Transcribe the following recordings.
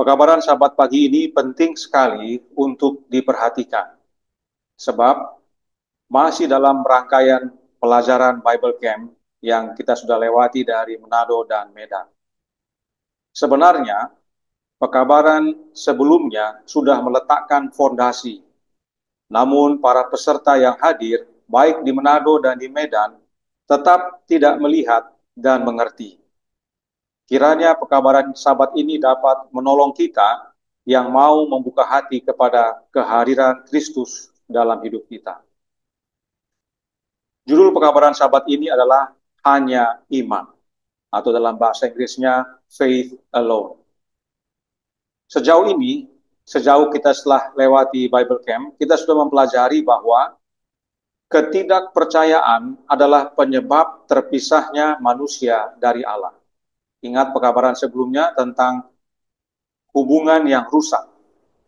Pekabaran sahabat pagi ini penting sekali untuk diperhatikan, sebab masih dalam rangkaian pelajaran Bible Camp yang kita sudah lewati dari Manado dan Medan. Sebenarnya, pekabaran sebelumnya sudah meletakkan fondasi, namun para peserta yang hadir, baik di Manado dan di Medan, tetap tidak melihat dan mengerti. Kiranya pekabaran sahabat ini dapat menolong kita yang mau membuka hati kepada kehadiran Kristus dalam hidup kita. Judul pekabaran sahabat ini adalah Hanya Iman, atau dalam bahasa Inggrisnya Faith Alone. Sejauh kita setelah lewati Bible Camp, kita sudah mempelajari bahwa ketidakpercayaan adalah penyebab terpisahnya manusia dari Allah. Ingat pekabaran sebelumnya tentang hubungan yang rusak,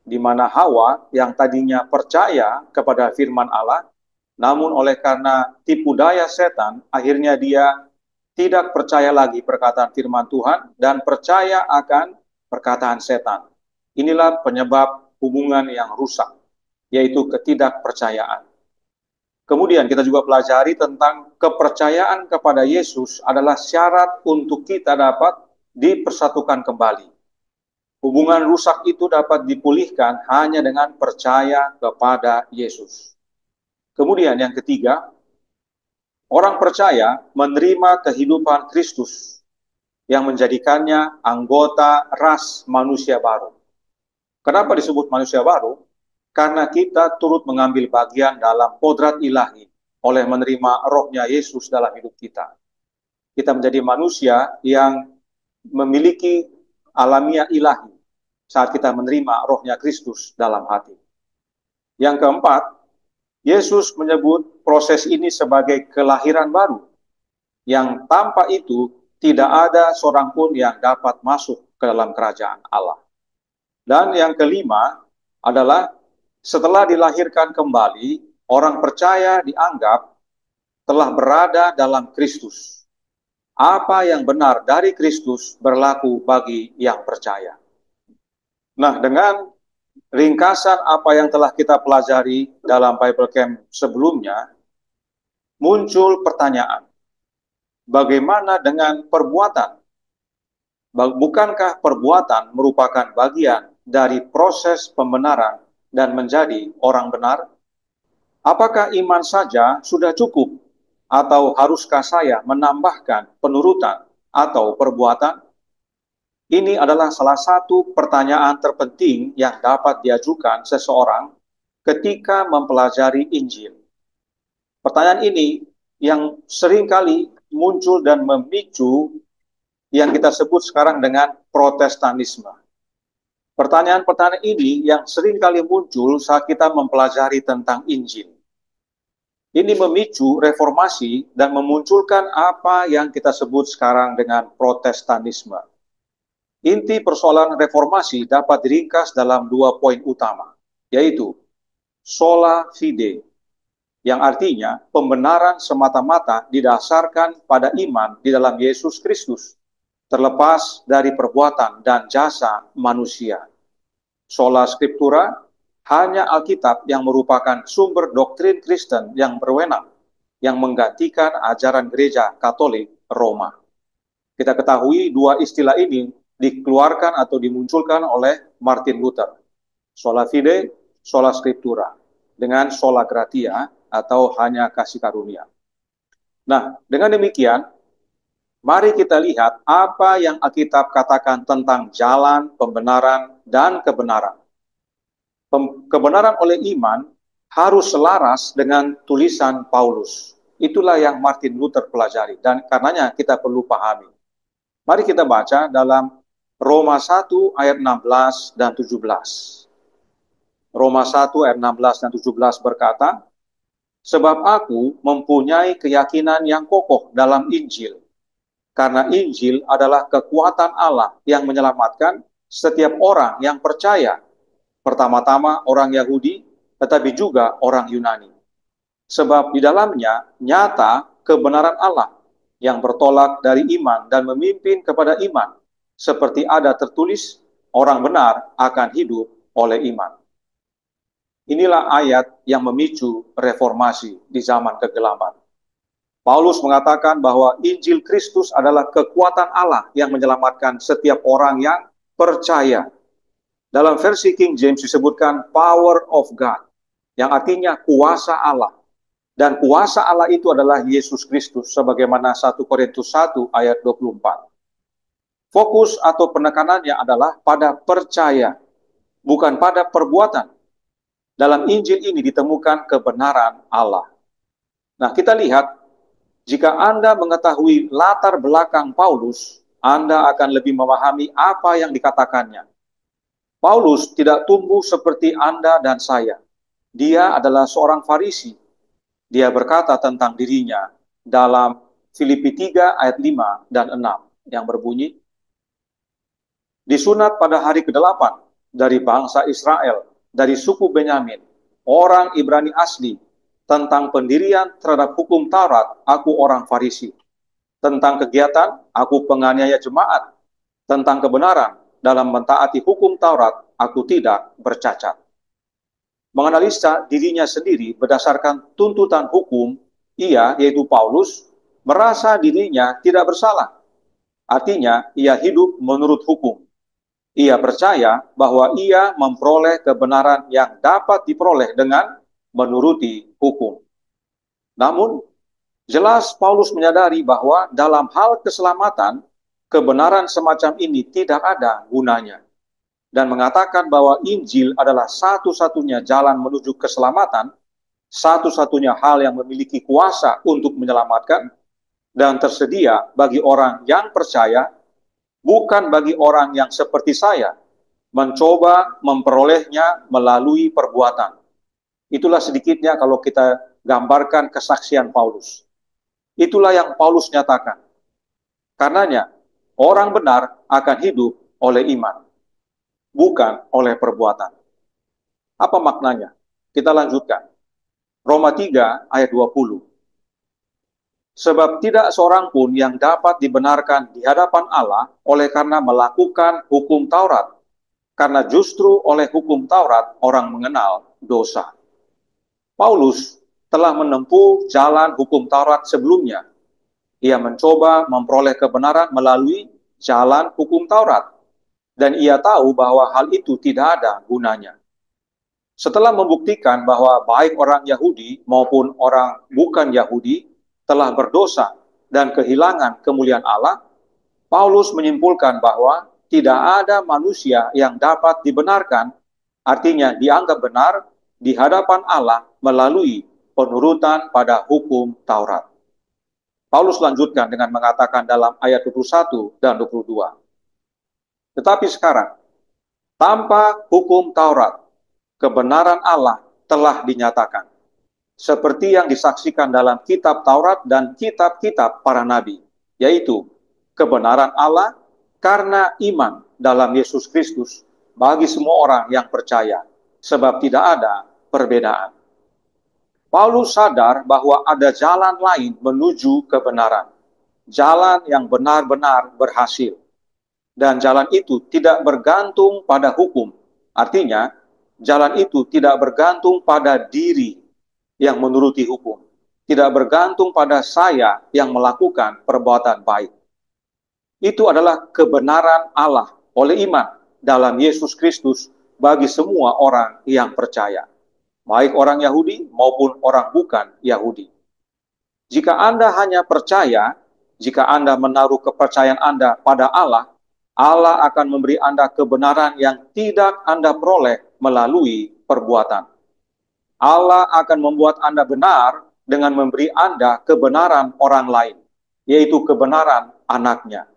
di mana Hawa yang tadinya percaya kepada firman Allah, namun oleh karena tipu daya setan, akhirnya dia tidak percaya lagi perkataan firman Tuhan dan percaya akan perkataan setan. Inilah penyebab hubungan yang rusak, yaitu ketidakpercayaan. Kemudian kita juga pelajari tentang kepercayaan kepada Yesus adalah syarat untuk kita dapat dipersatukan kembali. Hubungan rusak itu dapat dipulihkan hanya dengan percaya kepada Yesus. Kemudian yang ketiga, orang percaya menerima kehidupan Kristus yang menjadikannya anggota ras manusia baru. Kenapa disebut manusia baru? Karena kita turut mengambil bagian dalam kodrat ilahi oleh menerima rohnya Yesus dalam hidup kita. Kita menjadi manusia yang memiliki alamiah ilahi saat kita menerima rohnya Kristus dalam hati. Yang keempat, Yesus menyebut proses ini sebagai kelahiran baru, yang tanpa itu tidak ada seorang pun yang dapat masuk ke dalam kerajaan Allah. Dan yang kelima adalah setelah dilahirkan kembali, orang percaya dianggap telah berada dalam Kristus. Apa yang benar dari Kristus berlaku bagi yang percaya. Nah, dengan ringkasan apa yang telah kita pelajari dalam Bible Camp sebelumnya, muncul pertanyaan, bagaimana dengan perbuatan? Bukankah perbuatan merupakan bagian dari proses pembenaran dan menjadi orang benar? Apakah iman saja sudah cukup? Atau haruskah saya menambahkan penurutan atau perbuatan? Ini adalah salah satu pertanyaan terpenting yang dapat diajukan seseorang ketika mempelajari Injil. Pertanyaan ini yang seringkali muncul dan memicu yang kita sebut sekarang dengan Protestanisme. Pertanyaan-pertanyaan ini yang seringkali muncul saat kita mempelajari tentang Injil. Ini memicu reformasi dan memunculkan apa yang kita sebut sekarang dengan Protestanisme. Inti persoalan reformasi dapat diringkas dalam dua poin utama, yaitu sola fide, yang artinya pembenaran semata-mata didasarkan pada iman di dalam Yesus Kristus, terlepas dari perbuatan dan jasa manusia. Sola scriptura, hanya Alkitab yang merupakan sumber doktrin Kristen yang berwenang, yang menggantikan ajaran gereja Katolik Roma. Kita ketahui dua istilah ini dikeluarkan atau dimunculkan oleh Martin Luther. Sola fide, sola scriptura. Dengan sola gratia atau hanya kasih karunia. Nah, dengan demikian, mari kita lihat apa yang Alkitab katakan tentang jalan, pembenaran, dan kebenaran. Kebenaran oleh iman harus selaras dengan tulisan Paulus. Itulah yang Martin Luther pelajari, dan karenanya kita perlu pahami. Mari kita baca dalam Roma 1 ayat 16 dan 17. Roma 1 ayat 16 dan 17 berkata, sebab aku mempunyai keyakinan yang kokoh dalam Injil, karena Injil adalah kekuatan Allah yang menyelamatkan setiap orang yang percaya, pertama-tama orang Yahudi, tetapi juga orang Yunani. Sebab di dalamnya nyata kebenaran Allah yang bertolak dari iman dan memimpin kepada iman, seperti ada tertulis, orang benar akan hidup oleh iman. Inilah ayat yang memicu reformasi di zaman kegelapan. Paulus mengatakan bahwa Injil Kristus adalah kekuatan Allah yang menyelamatkan setiap orang yang percaya. Dalam versi King James disebutkan power of God, yang artinya kuasa Allah. Dan kuasa Allah itu adalah Yesus Kristus, sebagaimana 1 Korintus 1 ayat 24. Fokus atau penekanannya adalah pada percaya, bukan pada perbuatan. Dalam Injil ini ditemukan kebenaran Allah. Nah, kita lihat, jika Anda mengetahui latar belakang Paulus, Anda akan lebih memahami apa yang dikatakannya. Paulus tidak tumbuh seperti Anda dan saya. Dia adalah seorang Farisi. Dia berkata tentang dirinya dalam Filipi 3 ayat 5 dan 6 yang berbunyi, disunat pada hari ke-8 dari bangsa Israel, dari suku Benyamin, orang Ibrani asli, tentang pendirian terhadap hukum Taurat, aku orang Farisi. Tentang kegiatan, aku penganiaya jemaat. Tentang kebenaran, dalam mentaati hukum Taurat, aku tidak bercacat. Menganalisa dirinya sendiri berdasarkan tuntutan hukum, ia, yaitu Paulus, merasa dirinya tidak bersalah. Artinya, ia hidup menurut hukum. Ia percaya bahwa ia memperoleh kebenaran yang dapat diperoleh dengan menuruti hukum. Namun, jelas Paulus menyadari bahwa dalam hal keselamatan, kebenaran semacam ini tidak ada gunanya. Dan mengatakan bahwa Injil adalah satu-satunya jalan menuju keselamatan, satu-satunya hal yang memiliki kuasa untuk menyelamatkan, dan tersedia bagi orang yang percaya, bukan bagi orang yang seperti saya, mencoba memperolehnya melalui perbuatan. Itulah sedikitnya kalau kita gambarkan kesaksian Paulus. Itulah yang Paulus nyatakan. Karenanya, orang benar akan hidup oleh iman, bukan oleh perbuatan. Apa maknanya? Kita lanjutkan. Roma 3 ayat 20. Sebab tidak seorang pun yang dapat dibenarkan di hadapan Allah oleh karena melakukan hukum Taurat, karena justru oleh hukum Taurat orang mengenal dosa. Paulus telah menempuh jalan hukum Taurat sebelumnya. Ia mencoba memperoleh kebenaran melalui jalan hukum Taurat, dan ia tahu bahwa hal itu tidak ada gunanya. Setelah membuktikan bahwa baik orang Yahudi maupun orang bukan Yahudi telah berdosa dan kehilangan kemuliaan Allah, Paulus menyimpulkan bahwa tidak ada manusia yang dapat dibenarkan, artinya dianggap benar di hadapan Allah melalui penurutan pada hukum Taurat. Paulus lanjutkan dengan mengatakan dalam ayat 21 dan 22. Tetapi sekarang, tanpa hukum Taurat, kebenaran Allah telah dinyatakan, seperti yang disaksikan dalam kitab Taurat dan kitab-kitab para nabi, yaitu kebenaran Allah karena iman dalam Yesus Kristus bagi semua orang yang percaya, sebab tidak ada perbedaan. Paulus sadar bahwa ada jalan lain menuju kebenaran, jalan yang benar-benar berhasil. Dan jalan itu tidak bergantung pada hukum. Artinya, jalan itu tidak bergantung pada diri yang menuruti hukum. Tidak bergantung pada saya yang melakukan perbuatan baik. Itu adalah kebenaran Allah oleh iman dalam Yesus Kristus bagi semua orang yang percaya, baik orang Yahudi maupun orang bukan Yahudi. Jika Anda hanya percaya, jika Anda menaruh kepercayaan Anda pada Allah, Allah akan memberi Anda kebenaran yang tidak Anda peroleh melalui perbuatan. Allah akan membuat Anda benar dengan memberi Anda kebenaran orang lain, yaitu kebenaran anaknya.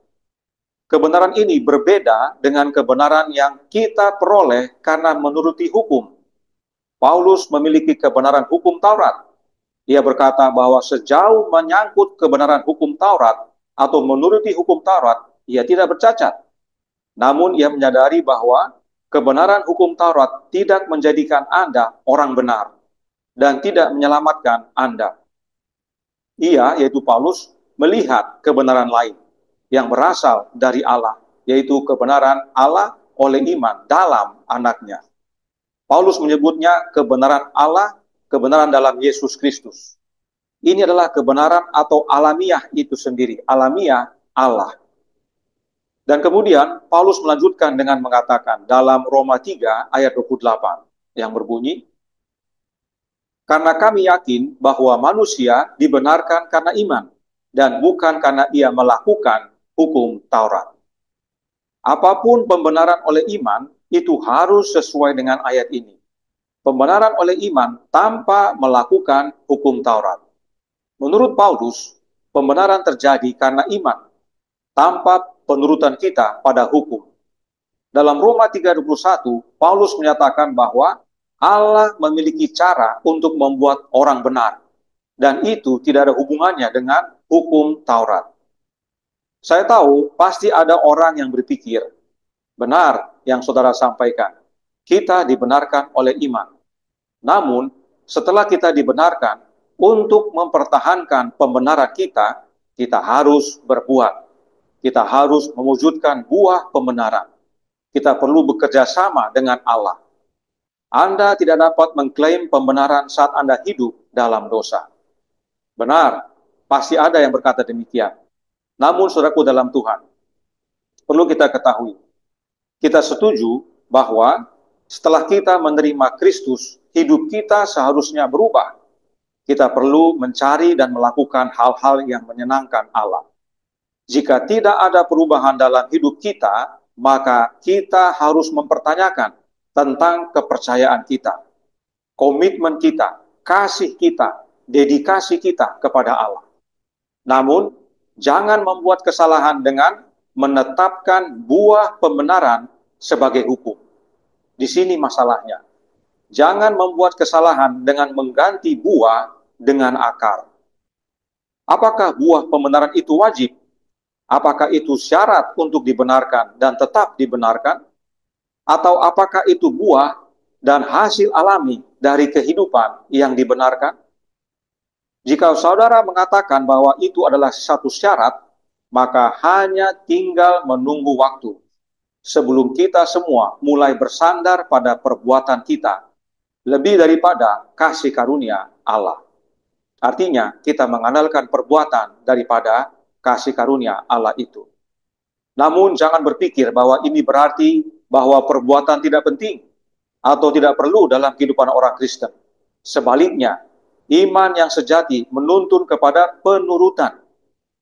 Kebenaran ini berbeda dengan kebenaran yang kita peroleh karena menuruti hukum. Paulus memiliki kebenaran hukum Taurat. Ia berkata bahwa sejauh menyangkut kebenaran hukum Taurat atau menuruti hukum Taurat, ia tidak bercacat. Namun ia menyadari bahwa kebenaran hukum Taurat tidak menjadikan Anda orang benar dan tidak menyelamatkan Anda. Ia, yaitu Paulus, melihat kebenaran lain yang berasal dari Allah, yaitu kebenaran Allah oleh iman dalam anaknya. Paulus menyebutnya kebenaran Allah, kebenaran dalam Yesus Kristus. Ini adalah kebenaran atau alamiah itu sendiri, alamiah Allah. Dan kemudian Paulus melanjutkan dengan mengatakan dalam Roma 3 ayat 28 yang berbunyi, karena kami yakin bahwa manusia dibenarkan karena iman dan bukan karena ia melakukan hukum Taurat. Apapun pembenaran oleh iman itu harus sesuai dengan ayat ini. Pembenaran oleh iman tanpa melakukan hukum Taurat. Menurut Paulus, pembenaran terjadi karena iman tanpa penurutan kita pada hukum. Dalam Roma 3:21, Paulus menyatakan bahwa Allah memiliki cara untuk membuat orang benar, dan itu tidak ada hubungannya dengan hukum Taurat. Saya tahu pasti ada orang yang berpikir, benar yang saudara sampaikan, kita dibenarkan oleh iman. Namun, setelah kita dibenarkan, untuk mempertahankan pembenaran kita, kita harus berbuat. Kita harus mewujudkan buah pembenaran. Kita perlu bekerja sama dengan Allah. Anda tidak dapat mengklaim pembenaran saat Anda hidup dalam dosa. Benar, pasti ada yang berkata demikian. Namun, saudaraku dalam Tuhan, perlu kita ketahui, kita setuju bahwa setelah kita menerima Kristus, hidup kita seharusnya berubah. Kita perlu mencari dan melakukan hal-hal yang menyenangkan Allah. Jika tidak ada perubahan dalam hidup kita, maka kita harus mempertanyakan tentang kepercayaan kita, komitmen kita, kasih kita, dedikasi kita kepada Allah. Namun, jangan membuat kesalahan dengan menetapkan buah pembenaran sebagai hukum. Di sini masalahnya. Jangan membuat kesalahan dengan mengganti buah dengan akar. Apakah buah pembenaran itu wajib? Apakah itu syarat untuk dibenarkan dan tetap dibenarkan? Atau apakah itu buah dan hasil alami dari kehidupan yang dibenarkan? Jika saudara mengatakan bahwa itu adalah satu syarat, maka hanya tinggal menunggu waktu sebelum kita semua mulai bersandar pada perbuatan kita lebih daripada kasih karunia Allah. Artinya, kita mengandalkan perbuatan daripada kasih karunia Allah itu. Namun, jangan berpikir bahwa ini berarti bahwa perbuatan tidak penting atau tidak perlu dalam kehidupan orang Kristen. Sebaliknya, iman yang sejati menuntun kepada penurutan.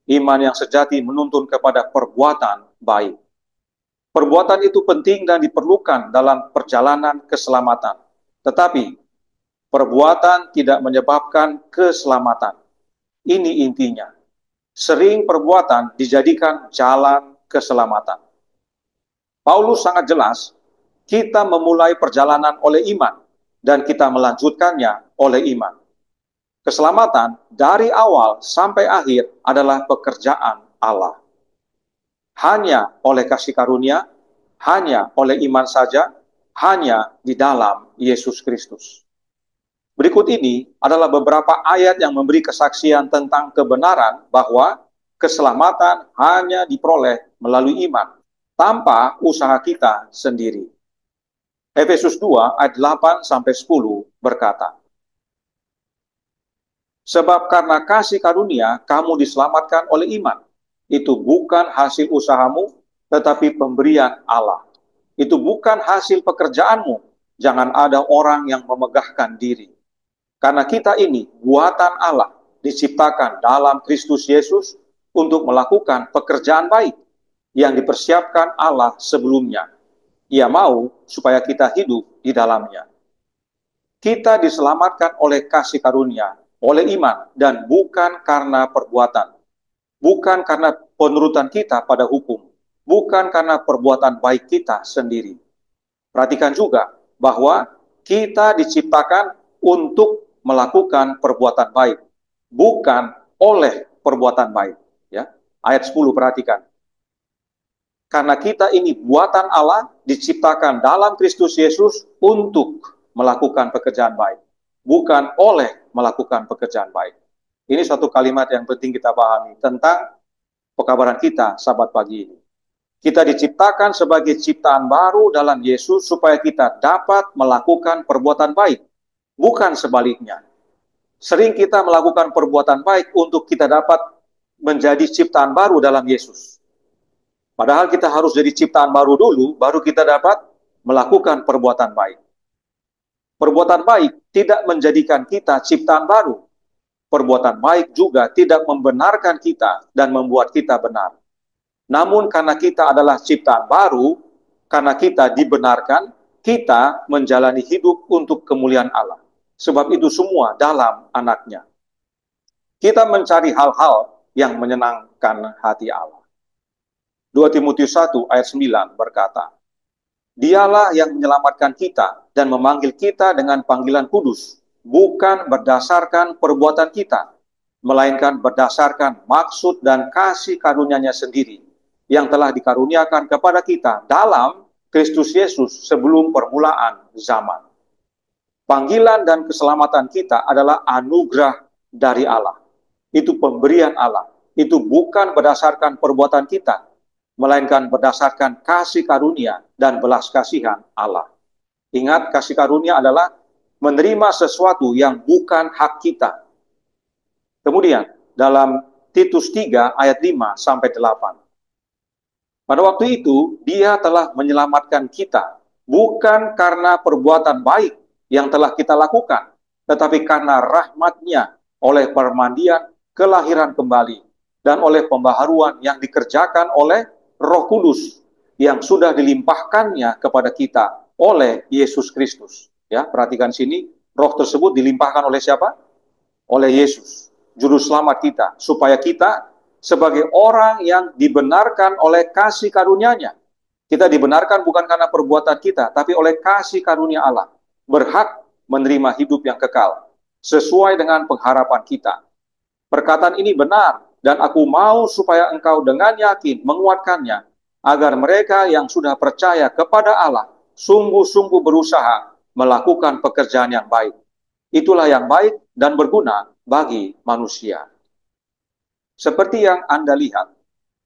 Iman yang sejati menuntun kepada perbuatan baik. Perbuatan itu penting dan diperlukan dalam perjalanan keselamatan. Tetapi, perbuatan tidak menyebabkan keselamatan. Ini intinya. Sering perbuatan dijadikan jalan keselamatan. Paulus sangat jelas, kita memulai perjalanan oleh iman, dan kita melanjutkannya oleh iman. Keselamatan dari awal sampai akhir adalah pekerjaan Allah. Hanya oleh kasih karunia, hanya oleh iman saja, hanya di dalam Yesus Kristus. Berikut ini adalah beberapa ayat yang memberi kesaksian tentang kebenaran bahwa keselamatan hanya diperoleh melalui iman, tanpa usaha kita sendiri. Efesus 2 ayat 8-10 berkata, sebab karena kasih karunia kamu diselamatkan oleh iman. Itu bukan hasil usahamu, tetapi pemberian Allah. Itu bukan hasil pekerjaanmu. Jangan ada orang yang memegahkan diri. Karena kita ini buatan Allah, diciptakan dalam Kristus Yesus untuk melakukan pekerjaan baik yang dipersiapkan Allah sebelumnya. Ia mau supaya kita hidup di dalamnya. Kita diselamatkan oleh kasih karunia, oleh iman, dan bukan karena perbuatan. Bukan karena penurutan kita pada hukum. Bukan karena perbuatan baik kita sendiri. Perhatikan juga bahwa kita diciptakan untuk melakukan perbuatan baik, bukan oleh perbuatan baik. Ya, ayat 10 perhatikan. Karena kita ini buatan Allah, diciptakan dalam Kristus Yesus untuk melakukan pekerjaan baik, bukan oleh melakukan pekerjaan baik. Ini suatu kalimat yang penting kita pahami tentang pekabaran kita sahabat pagi ini. Kita diciptakan sebagai ciptaan baru dalam Yesus supaya kita dapat melakukan perbuatan baik, bukan sebaliknya. Sering kita melakukan perbuatan baik untuk kita dapat menjadi ciptaan baru dalam Yesus. Padahal kita harus jadi ciptaan baru dulu, baru kita dapat melakukan perbuatan baik. Perbuatan baik tidak menjadikan kita ciptaan baru. Perbuatan baik juga tidak membenarkan kita dan membuat kita benar. Namun karena kita adalah ciptaan baru, karena kita dibenarkan, kita menjalani hidup untuk kemuliaan Allah. Sebab itu semua dalam anaknya. Kita mencari hal-hal yang menyenangkan hati Allah. 2 Timotius 1 ayat 9 berkata, Dialah yang menyelamatkan kita dan memanggil kita dengan panggilan kudus, bukan berdasarkan perbuatan kita, melainkan berdasarkan maksud dan kasih karunia-Nya sendiri, yang telah dikaruniakan kepada kita dalam Kristus Yesus sebelum permulaan zaman. Panggilan dan keselamatan kita adalah anugerah dari Allah. Itu pemberian Allah. Itu bukan berdasarkan perbuatan kita, melainkan berdasarkan kasih karunia dan belas kasihan Allah. Ingat, kasih karunia adalah menerima sesuatu yang bukan hak kita. Kemudian, dalam Titus 3 ayat 5 sampai 8. Pada waktu itu, Dia telah menyelamatkan kita, bukan karena perbuatan baik yang telah kita lakukan, tetapi karena rahmat-Nya oleh permandian kelahiran kembali, dan oleh pembaharuan yang dikerjakan oleh Roh Kudus, yang sudah dilimpahkannya kepada kita oleh Yesus Kristus. Ya, perhatikan sini, roh tersebut dilimpahkan oleh siapa? Oleh Yesus, Juru Selamat kita, supaya kita sebagai orang yang dibenarkan oleh kasih karunia-Nya. Kita dibenarkan bukan karena perbuatan kita, tapi oleh kasih karunia Allah. Berhak menerima hidup yang kekal, sesuai dengan pengharapan kita. Perkataan ini benar, dan aku mau supaya engkau dengan yakin menguatkannya, agar mereka yang sudah percaya kepada Allah sungguh-sungguh berusaha melakukan pekerjaan yang baik. Itulah yang baik dan berguna bagi manusia. Seperti yang Anda lihat,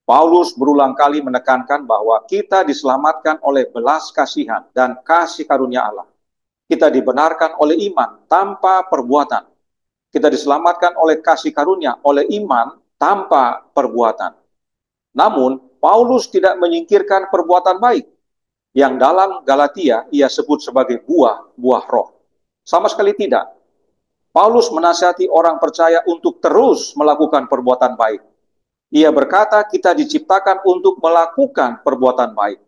Paulus berulang kali menekankan bahwa kita diselamatkan oleh belas kasihan dan kasih karunia Allah. Kita dibenarkan oleh iman tanpa perbuatan. Kita diselamatkan oleh kasih karunia, oleh iman tanpa perbuatan. Namun, Paulus tidak menyingkirkan perbuatan baik, yang dalam Galatia ia sebut sebagai buah-buah roh. Sama sekali tidak. Paulus menasihati orang percaya untuk terus melakukan perbuatan baik. Ia berkata kita diciptakan untuk melakukan perbuatan baik.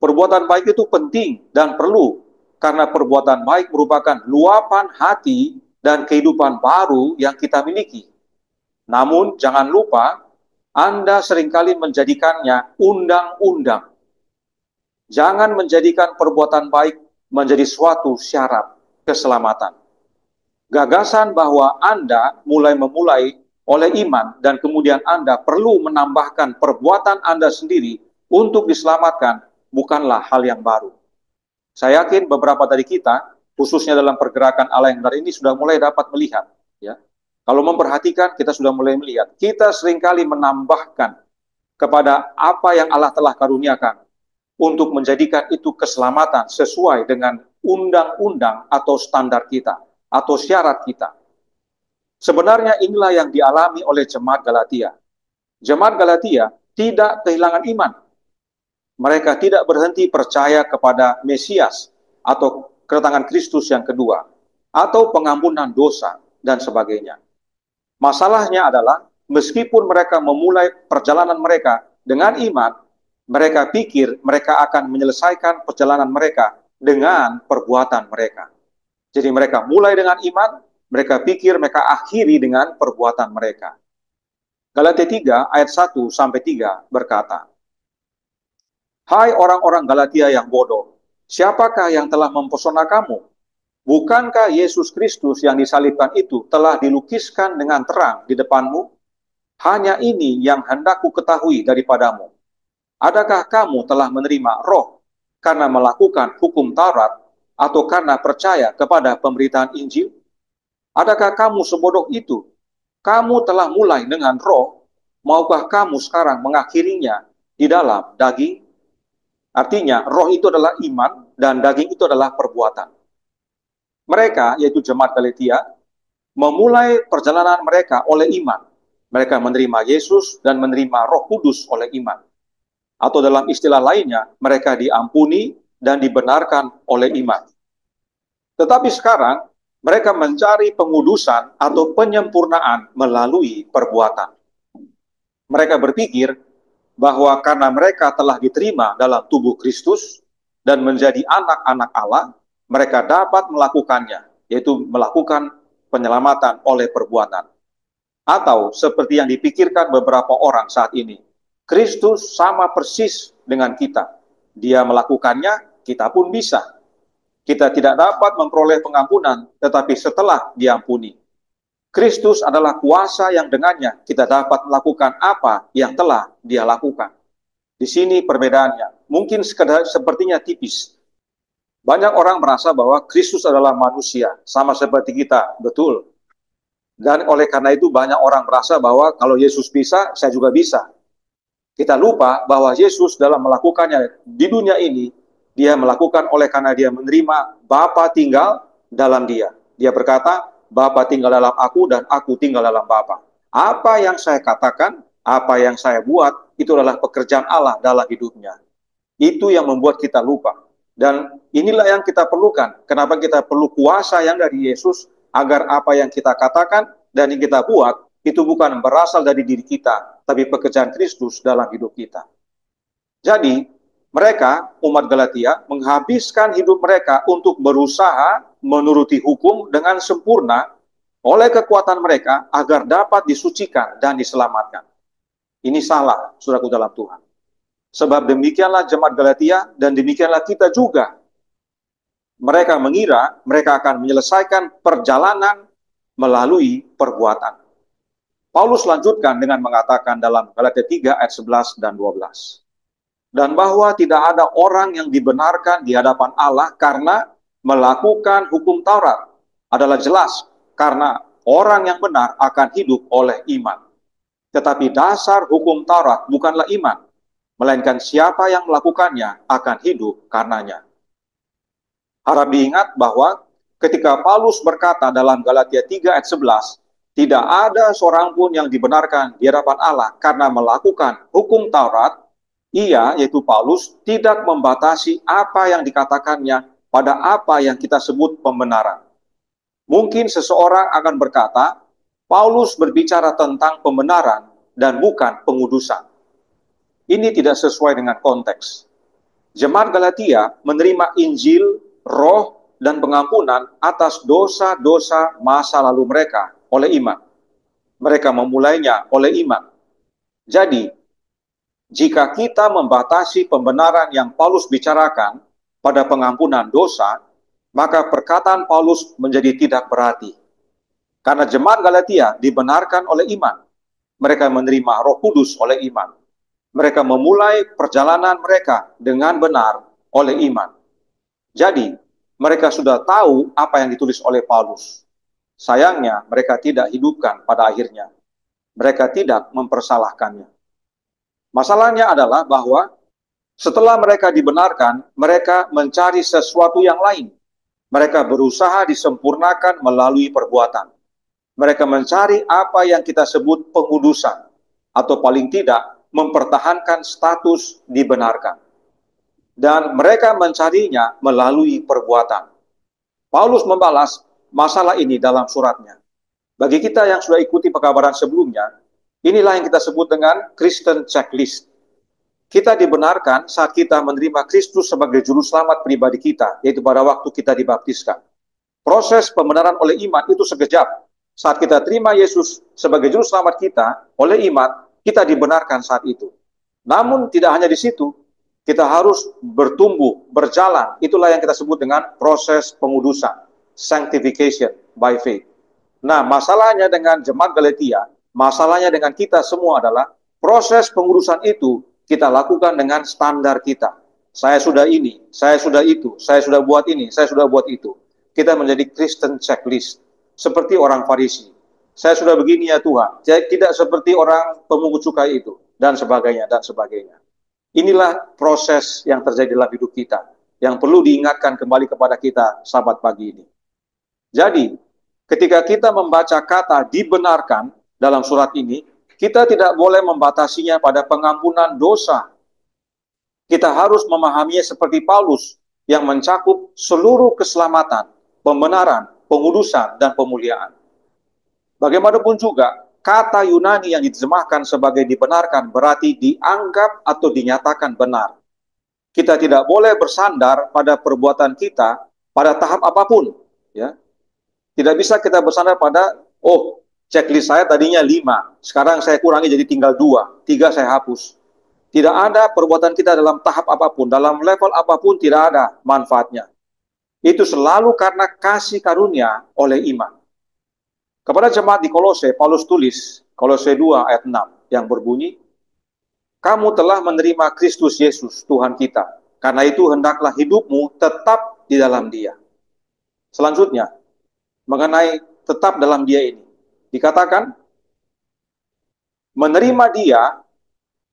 Perbuatan baik itu penting dan perlu, karena perbuatan baik merupakan luapan hati dan kehidupan baru yang kita miliki. Namun jangan lupa, Anda seringkali menjadikannya undang-undang. Jangan menjadikan perbuatan baik menjadi suatu syarat keselamatan. Gagasan bahwa Anda memulai oleh iman dan kemudian Anda perlu menambahkan perbuatan Anda sendiri untuk diselamatkan bukanlah hal yang baru. Saya yakin beberapa dari kita, khususnya dalam pergerakan Allah yang benar ini, sudah mulai dapat melihat. Ya. Kalau memperhatikan, kita sudah mulai melihat. Kita seringkali menambahkan kepada apa yang Allah telah karuniakan untuk menjadikan itu keselamatan sesuai dengan undang-undang atau standar kita, atau syarat kita. Sebenarnya inilah yang dialami oleh jemaat Galatia. Jemaat Galatia tidak kehilangan iman. Mereka tidak berhenti percaya kepada Mesias atau kedatangan Kristus yang kedua, atau pengampunan dosa dan sebagainya. Masalahnya adalah meskipun mereka memulai perjalanan mereka dengan iman, mereka pikir mereka akan menyelesaikan perjalanan mereka dengan perbuatan mereka. Jadi mereka mulai dengan iman, mereka pikir mereka akhiri dengan perbuatan mereka. Galatia 3 ayat 1 sampai 3 berkata, Hai orang-orang Galatia yang bodoh, siapakah yang telah mempesona kamu? Bukankah Yesus Kristus yang disalibkan itu telah dilukiskan dengan terang di depanmu? Hanya ini yang hendak ku ketahui daripadamu. Adakah kamu telah menerima roh karena melakukan hukum Taurat, atau karena percaya kepada pemberitaan Injil? Adakah kamu sebodoh itu? Kamu telah mulai dengan roh, maukah kamu sekarang mengakhirinya di dalam daging. Artinya, roh itu adalah iman dan daging itu adalah perbuatan. Mereka, yaitu jemaat Galatia, memulai perjalanan mereka oleh iman. Mereka menerima Yesus dan menerima Roh Kudus oleh iman. Atau dalam istilah lainnya, mereka diampuni dan dibenarkan oleh iman. Tetapi sekarang, mereka mencari pengudusan atau penyempurnaan melalui perbuatan. Mereka berpikir bahwa karena mereka telah diterima dalam tubuh Kristus dan menjadi anak-anak Allah, mereka dapat melakukannya, yaitu melakukan penyelamatan oleh perbuatan. Atau seperti yang dipikirkan beberapa orang saat ini, Kristus sama persis dengan kita. Dia melakukannya, kita pun bisa. Kita tidak dapat memperoleh pengampunan, tetapi setelah diampuni. Kristus adalah kuasa yang dengannya kita dapat melakukan apa yang telah dia lakukan. Di sini perbedaannya. Mungkin sepertinya tipis. Banyak orang merasa bahwa Kristus adalah manusia, sama seperti kita, betul. Dan oleh karena itu banyak orang merasa bahwa kalau Yesus bisa, saya juga bisa. Kita lupa bahwa Yesus dalam melakukannya di dunia ini, dia melakukan oleh karena dia menerima Bapa tinggal dalam dia. Dia berkata, Bapa tinggal dalam aku dan aku tinggal dalam Bapa. Apa yang saya katakan, apa yang saya buat, itu adalah pekerjaan Allah dalam hidupnya. Itu yang membuat kita lupa. Dan inilah yang kita perlukan. Kenapa kita perlu kuasa yang dari Yesus, agar apa yang kita katakan dan yang kita buat, itu bukan berasal dari diri kita, tapi pekerjaan Kristus dalam hidup kita. Jadi, mereka, umat Galatia, menghabiskan hidup mereka untuk berusaha menuruti hukum dengan sempurna oleh kekuatan mereka agar dapat disucikan dan diselamatkan. Ini salah, saudaraku dalam Tuhan. Sebab demikianlah jemaat Galatia dan demikianlah kita juga. Mereka mengira mereka akan menyelesaikan perjalanan melalui perbuatan. Paulus lanjutkan dengan mengatakan dalam Galatia 3 ayat 11 dan 12. Dan bahwa tidak ada orang yang dibenarkan di hadapan Allah karena melakukan hukum Taurat adalah jelas karena orang yang benar akan hidup oleh iman. Tetapi dasar hukum Taurat bukanlah iman, melainkan siapa yang melakukannya akan hidup karenanya. Harap diingat bahwa ketika Paulus berkata dalam Galatia 3 ayat 11, tidak ada seorang pun yang dibenarkan di hadapan Allah karena melakukan hukum Taurat, ia, yaitu Paulus, tidak membatasi apa yang dikatakannya pada apa yang kita sebut pembenaran. Mungkin seseorang akan berkata, Paulus berbicara tentang pembenaran dan bukan pengudusan. Ini tidak sesuai dengan konteks. Jemaat Galatia menerima Injil, Roh, dan pengampunan atas dosa-dosa masa lalu mereka oleh iman. Mereka memulainya oleh iman. Jadi, jika kita membatasi pembenaran yang Paulus bicarakan pada pengampunan dosa, maka perkataan Paulus menjadi tidak berarti. Karena jemaat Galatia dibenarkan oleh iman. Mereka menerima Roh Kudus oleh iman. Mereka memulai perjalanan mereka dengan benar oleh iman. Jadi, mereka sudah tahu apa yang ditulis oleh Paulus. Sayangnya, mereka tidak hidupkan pada akhirnya. Mereka tidak mempersalahkannya. Masalahnya adalah bahwa setelah mereka dibenarkan, mereka mencari sesuatu yang lain. Mereka berusaha disempurnakan melalui perbuatan. Mereka mencari apa yang kita sebut pengudusan, atau paling tidak mempertahankan status dibenarkan. Dan mereka mencarinya melalui perbuatan. Paulus membalas masalah ini dalam suratnya. Bagi kita yang sudah ikuti pekabaran sebelumnya, inilah yang kita sebut dengan Christian checklist. Kita dibenarkan saat kita menerima Kristus sebagai juru selamat pribadi kita, yaitu pada waktu kita dibaptiskan. Proses pembenaran oleh iman itu sekejap. Saat kita terima Yesus sebagai juru selamat kita oleh iman, kita dibenarkan saat itu. Namun tidak hanya di situ, kita harus bertumbuh, berjalan. Itulah yang kita sebut dengan proses pengudusan, sanctification by faith. Nah, masalahnya dengan jemaat Galatia, masalahnya dengan kita semua adalah proses pengudusan itu kita lakukan dengan standar kita. Saya sudah ini, saya sudah itu, saya sudah buat ini, saya sudah buat itu. Kita menjadi Christian checklist, seperti orang Farisi. Saya sudah begini ya Tuhan, saya tidak seperti orang pemungut cukai itu, dan sebagainya, dan sebagainya. Inilah proses yang terjadi dalam hidup kita, yang perlu diingatkan kembali kepada kita sahabat pagi ini. Jadi, ketika kita membaca kata dibenarkan dalam surat ini, kita tidak boleh membatasinya pada pengampunan dosa. Kita harus memahaminya seperti Paulus yang mencakup seluruh keselamatan, pembenaran, pengudusan, dan pemuliaan. Bagaimanapun juga, kata Yunani yang diterjemahkan sebagai dibenarkan berarti dianggap atau dinyatakan benar. Kita tidak boleh bersandar pada perbuatan kita pada tahap apapun. Ya, tidak bisa kita bersandar pada, oh, checklist saya tadinya 5, sekarang saya kurangi jadi tinggal 2, 3 saya hapus. Tidak ada perbuatan kita dalam tahap apapun, dalam level apapun tidak ada manfaatnya. Itu selalu karena kasih karunia oleh iman. Kepada jemaat di Kolose, Paulus tulis, Kolose 2 ayat 6, yang berbunyi, kamu telah menerima Kristus Yesus, Tuhan kita. Karena itu hendaklah hidupmu tetap di dalam Dia. Selanjutnya, mengenai tetap dalam Dia ini, dikatakan, menerima Dia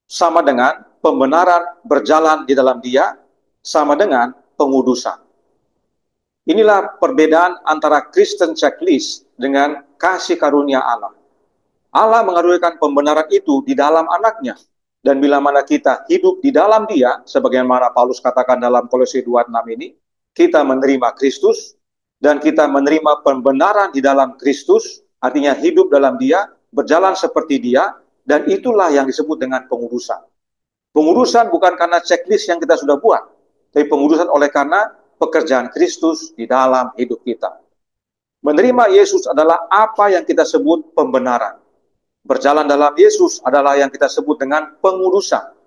sama dengan pembenaran berjalan di dalam Dia, sama dengan pengudusan. Inilah perbedaan antara Christian checklist dengan kasih karunia Allah. Allah mengaruniakan pembenaran itu di dalam anaknya. Dan bila mana kita hidup di dalam Dia, sebagaimana Paulus katakan dalam Kolose 2:6 ini, kita menerima Kristus, dan kita menerima pembenaran di dalam Kristus, artinya hidup dalam Dia, berjalan seperti Dia, dan itulah yang disebut dengan pengudusan. Pengudusan bukan karena checklist yang kita sudah buat, tapi pengudusan oleh karena pekerjaan Kristus di dalam hidup kita. Menerima Yesus adalah apa yang kita sebut pembenaran. Berjalan dalam Yesus adalah yang kita sebut dengan pengudusan.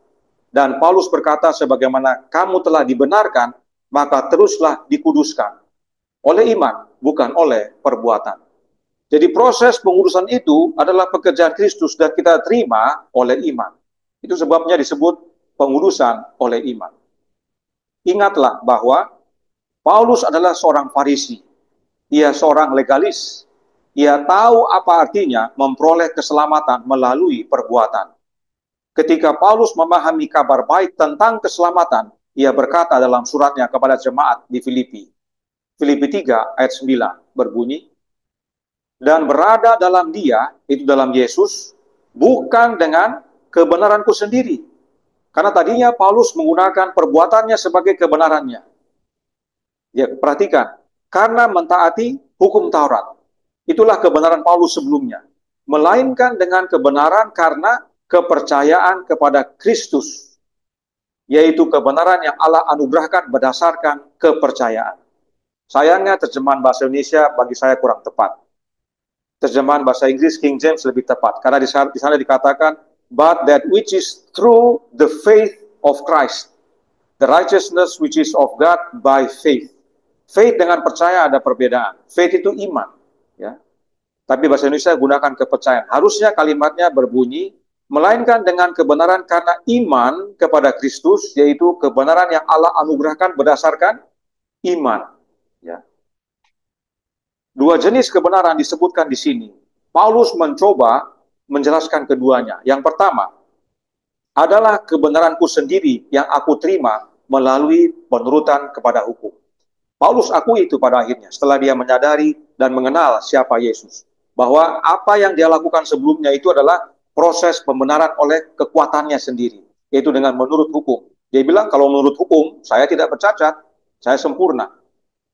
Dan Paulus berkata, sebagaimana kamu telah dibenarkan, maka teruslah dikuduskan. Oleh iman, bukan oleh perbuatan. Jadi proses pengudusan itu adalah pekerjaan Kristus dan kita terima oleh iman. Itu sebabnya disebut pengudusan oleh iman. Ingatlah bahwa Paulus adalah seorang Farisi. Ia seorang legalis. Ia tahu apa artinya memperoleh keselamatan melalui perbuatan. Ketika Paulus memahami kabar baik tentang keselamatan, ia berkata dalam suratnya kepada jemaat di Filipi. Filipi 3 ayat 9 berbunyi, dan berada dalam Dia, itu dalam Yesus, bukan dengan kebenaranku sendiri. Karena tadinya Paulus menggunakan perbuatannya sebagai kebenarannya. Ya, perhatikan, karena mentaati hukum Taurat. Itulah kebenaran Paulus sebelumnya. Melainkan dengan kebenaran karena kepercayaan kepada Kristus. Yaitu kebenaran yang Allah anugerahkan berdasarkan kepercayaan. Sayangnya terjemahan bahasa Indonesia bagi saya kurang tepat. Terjemahan bahasa Inggris King James lebih tepat. Karena di sana dikatakan, but that which is through the faith of Christ. The righteousness which is of God by faith. Faith dengan percaya ada perbedaan. Faith itu iman. Ya. Tapi bahasa Indonesia gunakan kepercayaan. Harusnya kalimatnya berbunyi, melainkan dengan kebenaran karena iman kepada Kristus, yaitu kebenaran yang Allah anugerahkan berdasarkan iman. Ya. Dua jenis kebenaran disebutkan di sini. Paulus mencoba menjelaskan keduanya. Yang pertama, adalah kebenaranku sendiri yang aku terima melalui penurutan kepada hukum. Paulus akui itu pada akhirnya, setelah dia menyadari dan mengenal siapa Yesus. Bahwa apa yang dia lakukan sebelumnya itu adalah proses pembenaran oleh kekuatannya sendiri. Yaitu dengan menurut hukum. Dia bilang, kalau menurut hukum, saya tidak bercacat, saya sempurna.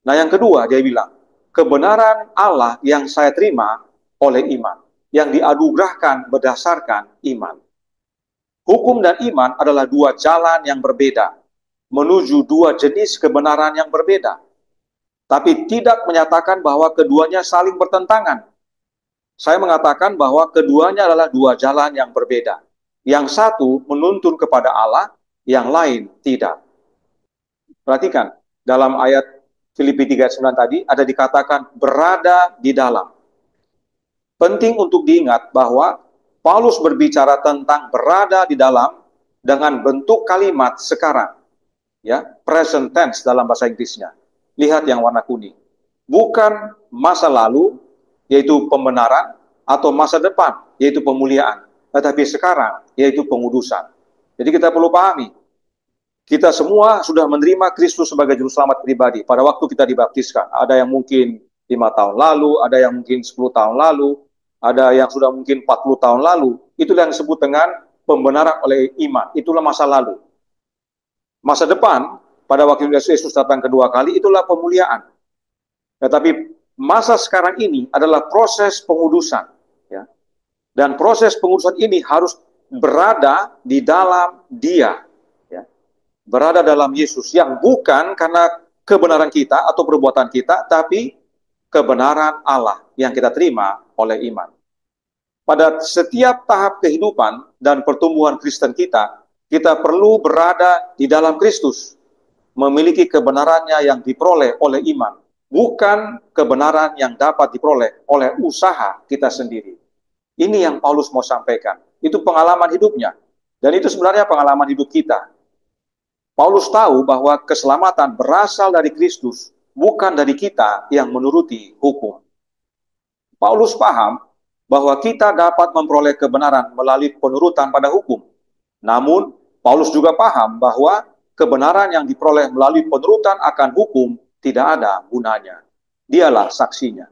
Nah yang kedua, dia bilang, kebenaran Allah yang saya terima oleh iman. Yang dianugerahkan berdasarkan iman. Hukum dan iman adalah dua jalan yang berbeda. Menuju dua jenis kebenaran yang berbeda. Tapi tidak menyatakan bahwa keduanya saling bertentangan. Saya mengatakan bahwa keduanya adalah dua jalan yang berbeda. Yang satu menuntun kepada Allah, yang lain tidak. Perhatikan, dalam ayat Filipi 3:9 tadi ada dikatakan berada di dalam. Penting untuk diingat bahwa Paulus berbicara tentang berada di dalam dengan bentuk kalimat sekarang. Ya, present tense dalam bahasa Inggrisnya. Lihat yang warna kuning. Bukan masa lalu, yaitu pembenaran, atau masa depan, yaitu pemuliaan. Tetapi sekarang, yaitu pengudusan. Jadi kita perlu pahami, Kita semua sudah menerima Kristus sebagai juru selamat pribadi pada waktu kita dibaptiskan. Ada yang mungkin 5 tahun lalu, ada yang mungkin 10 tahun lalu, ada yang sudah mungkin 40 tahun lalu. Itulah yang disebut dengan pembenaran oleh iman. Itulah masa lalu. Masa depan, pada waktu Yesus datang kedua kali, itulah pemuliaan. Tetapi masa sekarang ini adalah proses pengudusan. Ya. Dan proses pengudusan ini harus berada di dalam Dia. Berada dalam Yesus yang bukan karena kebenaran kita atau perbuatan kita, tapi kebenaran Allah yang kita terima oleh iman. Pada setiap tahap kehidupan dan pertumbuhan Kristen kita, kita perlu berada di dalam Kristus, memiliki kebenarannya yang diperoleh oleh iman, bukan kebenaran yang dapat diperoleh oleh usaha kita sendiri. Ini yang Paulus mau sampaikan. Itu pengalaman hidupnya. Dan itu sebenarnya pengalaman hidup kita. Paulus tahu bahwa keselamatan berasal dari Kristus, bukan dari kita yang menuruti hukum. Paulus paham bahwa kita dapat memperoleh kebenaran melalui penurutan pada hukum. Namun, Paulus juga paham bahwa kebenaran yang diperoleh melalui penurutan akan hukum tidak ada gunanya. Dialah saksinya.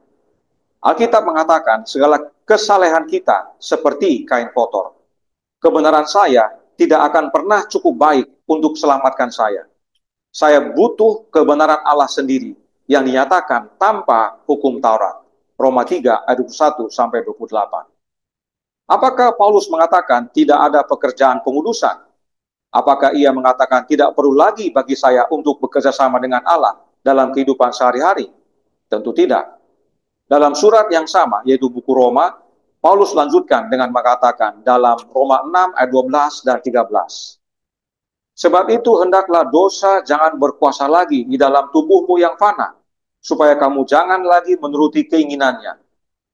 Alkitab mengatakan segala kesalehan kita seperti kain kotor. Kebenaran saya tidak akan pernah cukup baik untuk selamatkan saya. Saya butuh kebenaran Allah sendiri yang dinyatakan tanpa hukum Taurat. Roma 3 ayat 21 sampai 28. Apakah Paulus mengatakan tidak ada pekerjaan pengudusan? Apakah ia mengatakan tidak perlu lagi bagi saya untuk bekerja sama dengan Allah dalam kehidupan sehari-hari? Tentu tidak. Dalam surat yang sama, yaitu buku Roma, Paulus lanjutkan dengan mengatakan dalam Roma 6 ayat 12 dan 13. Sebab itu hendaklah dosa jangan berkuasa lagi di dalam tubuhmu yang fana, supaya kamu jangan lagi menuruti keinginannya.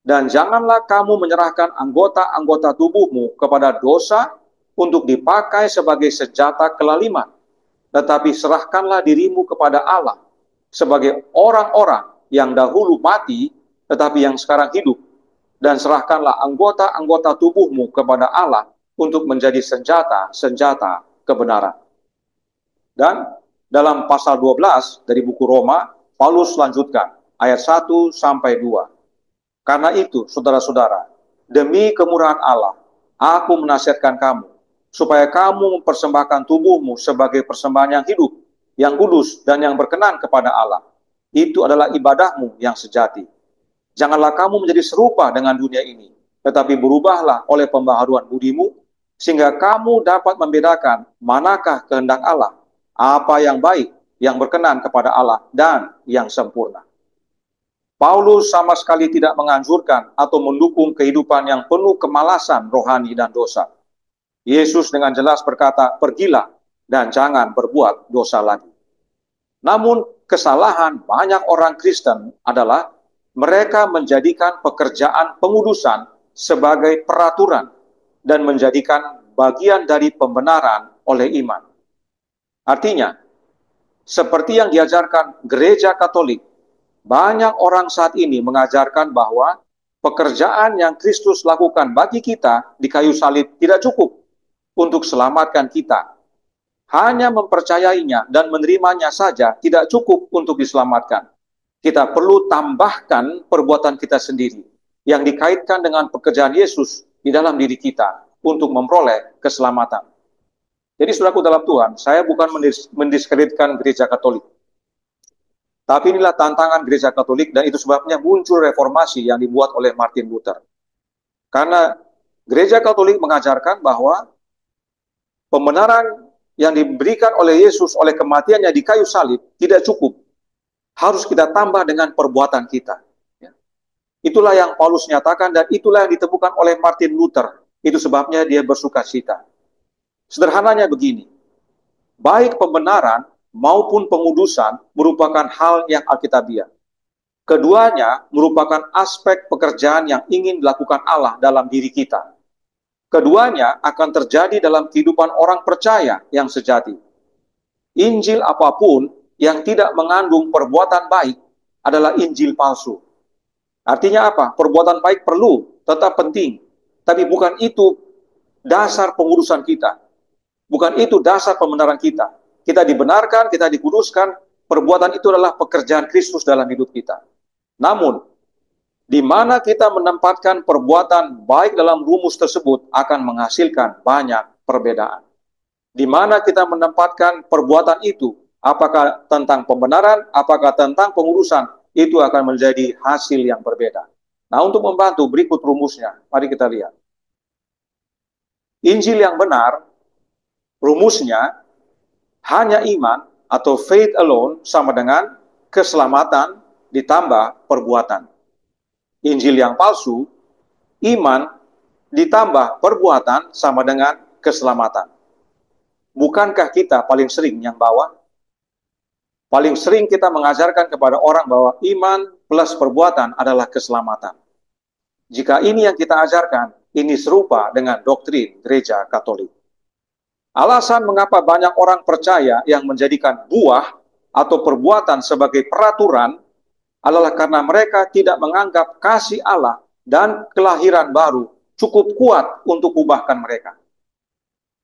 Dan janganlah kamu menyerahkan anggota-anggota tubuhmu kepada dosa untuk dipakai sebagai senjata kelaliman. Tetapi serahkanlah dirimu kepada Allah sebagai orang-orang yang dahulu mati, tetapi yang sekarang hidup. Dan serahkanlah anggota-anggota tubuhmu kepada Allah untuk menjadi senjata-senjata kebenaran. Dan dalam pasal 12 dari buku Roma, Paulus lanjutkan ayat 1 sampai 2. Karena itu, saudara-saudara, demi kemurahan Allah, aku menasihatkan kamu, supaya kamu mempersembahkan tubuhmu sebagai persembahan yang hidup, yang kudus, dan yang berkenan kepada Allah. Itu adalah ibadahmu yang sejati. Janganlah kamu menjadi serupa dengan dunia ini, tetapi berubahlah oleh pembaharuan budimu, sehingga kamu dapat membedakan manakah kehendak Allah, apa yang baik, yang berkenan kepada Allah, dan yang sempurna. Paulus sama sekali tidak menganjurkan atau mendukung kehidupan yang penuh kemalasan rohani dan dosa. Yesus dengan jelas berkata, pergilah dan jangan berbuat dosa lagi. Namun kesalahan banyak orang Kristen adalah mereka menjadikan pekerjaan pengudusan sebagai peraturan dan menjadikan bagian dari pembenaran oleh iman. Artinya, seperti yang diajarkan gereja Katolik, banyak orang saat ini mengajarkan bahwa pekerjaan yang Kristus lakukan bagi kita di kayu salib tidak cukup untuk selamatkan kita. Hanya mempercayainya dan menerimanya saja tidak cukup untuk diselamatkan. Kita perlu tambahkan perbuatan kita sendiri yang dikaitkan dengan pekerjaan Yesus di dalam diri kita untuk memperoleh keselamatan. Jadi saudaraku dalam Tuhan, saya bukan mendiskreditkan gereja Katolik. Tapi inilah tantangan gereja Katolik dan itu sebabnya muncul reformasi yang dibuat oleh Martin Luther. Karena gereja Katolik mengajarkan bahwa pembenaran yang diberikan oleh Yesus oleh kematiannya di kayu salib tidak cukup. Harus kita tambah dengan perbuatan kita. Itulah yang Paulus nyatakan dan itulah yang ditemukan oleh Martin Luther. Itu sebabnya dia bersukacita. Sederhananya begini, baik pembenaran maupun pengudusan merupakan hal yang alkitabiah. Keduanya merupakan aspek pekerjaan yang ingin dilakukan Allah dalam diri kita. Keduanya akan terjadi dalam kehidupan orang percaya yang sejati. Injil apapun yang tidak mengandung perbuatan baik adalah Injil palsu. Artinya apa? Perbuatan baik perlu, tetap penting. Tapi bukan itu dasar pengudusan kita. Bukan itu dasar pembenaran kita. kita dibenarkan, kita dikuduskan, perbuatan itu adalah pekerjaan Kristus dalam hidup kita. Namun, di mana kita menempatkan perbuatan baik dalam rumus tersebut akan menghasilkan banyak perbedaan. Di mana kita menempatkan perbuatan itu, apakah tentang pembenaran, apakah tentang pengurusan, itu akan menjadi hasil yang berbeda. Nah, untuk membantu berikut rumusnya, mari kita lihat. Injil yang benar, rumusnya hanya iman atau faith alone sama dengan keselamatan ditambah perbuatan. Injil yang palsu, iman ditambah perbuatan sama dengan keselamatan. Bukankah kita paling sering yang bawah? Paling sering kita mengajarkan kepada orang bahwa iman plus perbuatan adalah keselamatan. Jika ini yang kita ajarkan, ini serupa dengan doktrin gereja Katolik. Alasan mengapa banyak orang percaya yang menjadikan buah atau perbuatan sebagai peraturan adalah karena mereka tidak menganggap kasih Allah dan kelahiran baru cukup kuat untuk ubahkan mereka.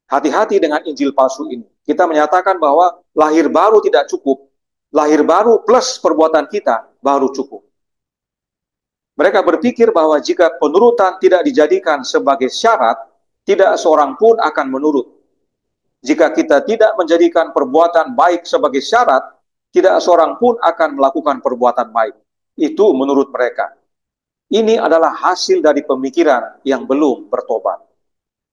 Hati-hati dengan Injil palsu ini. Kita menyatakan bahwa lahir baru tidak cukup. Lahir baru plus perbuatan kita baru cukup. Mereka berpikir bahwa jika penurutan tidak dijadikan sebagai syarat, tidak seorang pun akan menurut. Jika kita tidak menjadikan perbuatan baik sebagai syarat, tidak seorang pun akan melakukan perbuatan baik. Itu menurut mereka. Ini adalah hasil dari pemikiran yang belum bertobat.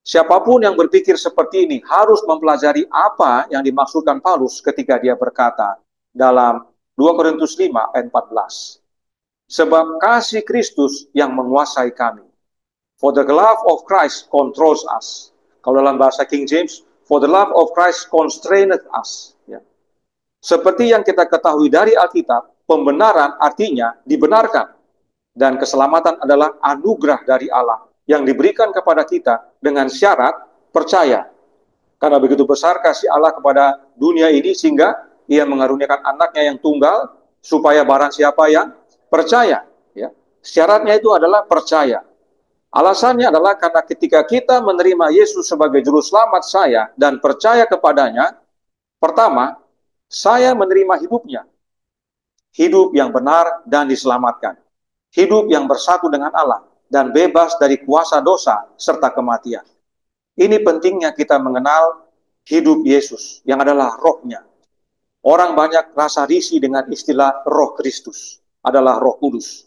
Siapapun yang berpikir seperti ini harus mempelajari apa yang dimaksudkan Paulus ketika dia berkata dalam 2 Korintus 5 ayat 14. Sebab kasih Kristus yang menguasai kami. For the love of Christ controls us. Kalau dalam bahasa King James, for the love of Christ constraineth us. Ya. Seperti yang kita ketahui dari Alkitab, pembenaran artinya dibenarkan. Dan keselamatan adalah anugerah dari Allah yang diberikan kepada kita dengan syarat percaya. Karena begitu besar kasih Allah kepada dunia ini sehingga ia mengaruniakan anaknya yang tunggal supaya barang siapa yang percaya. Ya. Syaratnya itu adalah percaya. Alasannya adalah karena ketika kita menerima Yesus sebagai juru selamat saya dan percaya kepadanya, pertama, saya menerima hidupnya. Hidup yang benar dan diselamatkan. Hidup yang bersatu dengan Allah dan bebas dari kuasa dosa serta kematian. Ini pentingnya kita mengenal hidup Yesus yang adalah rohnya. Orang banyak rasa risih dengan istilah roh Kristus, adalah roh kudus.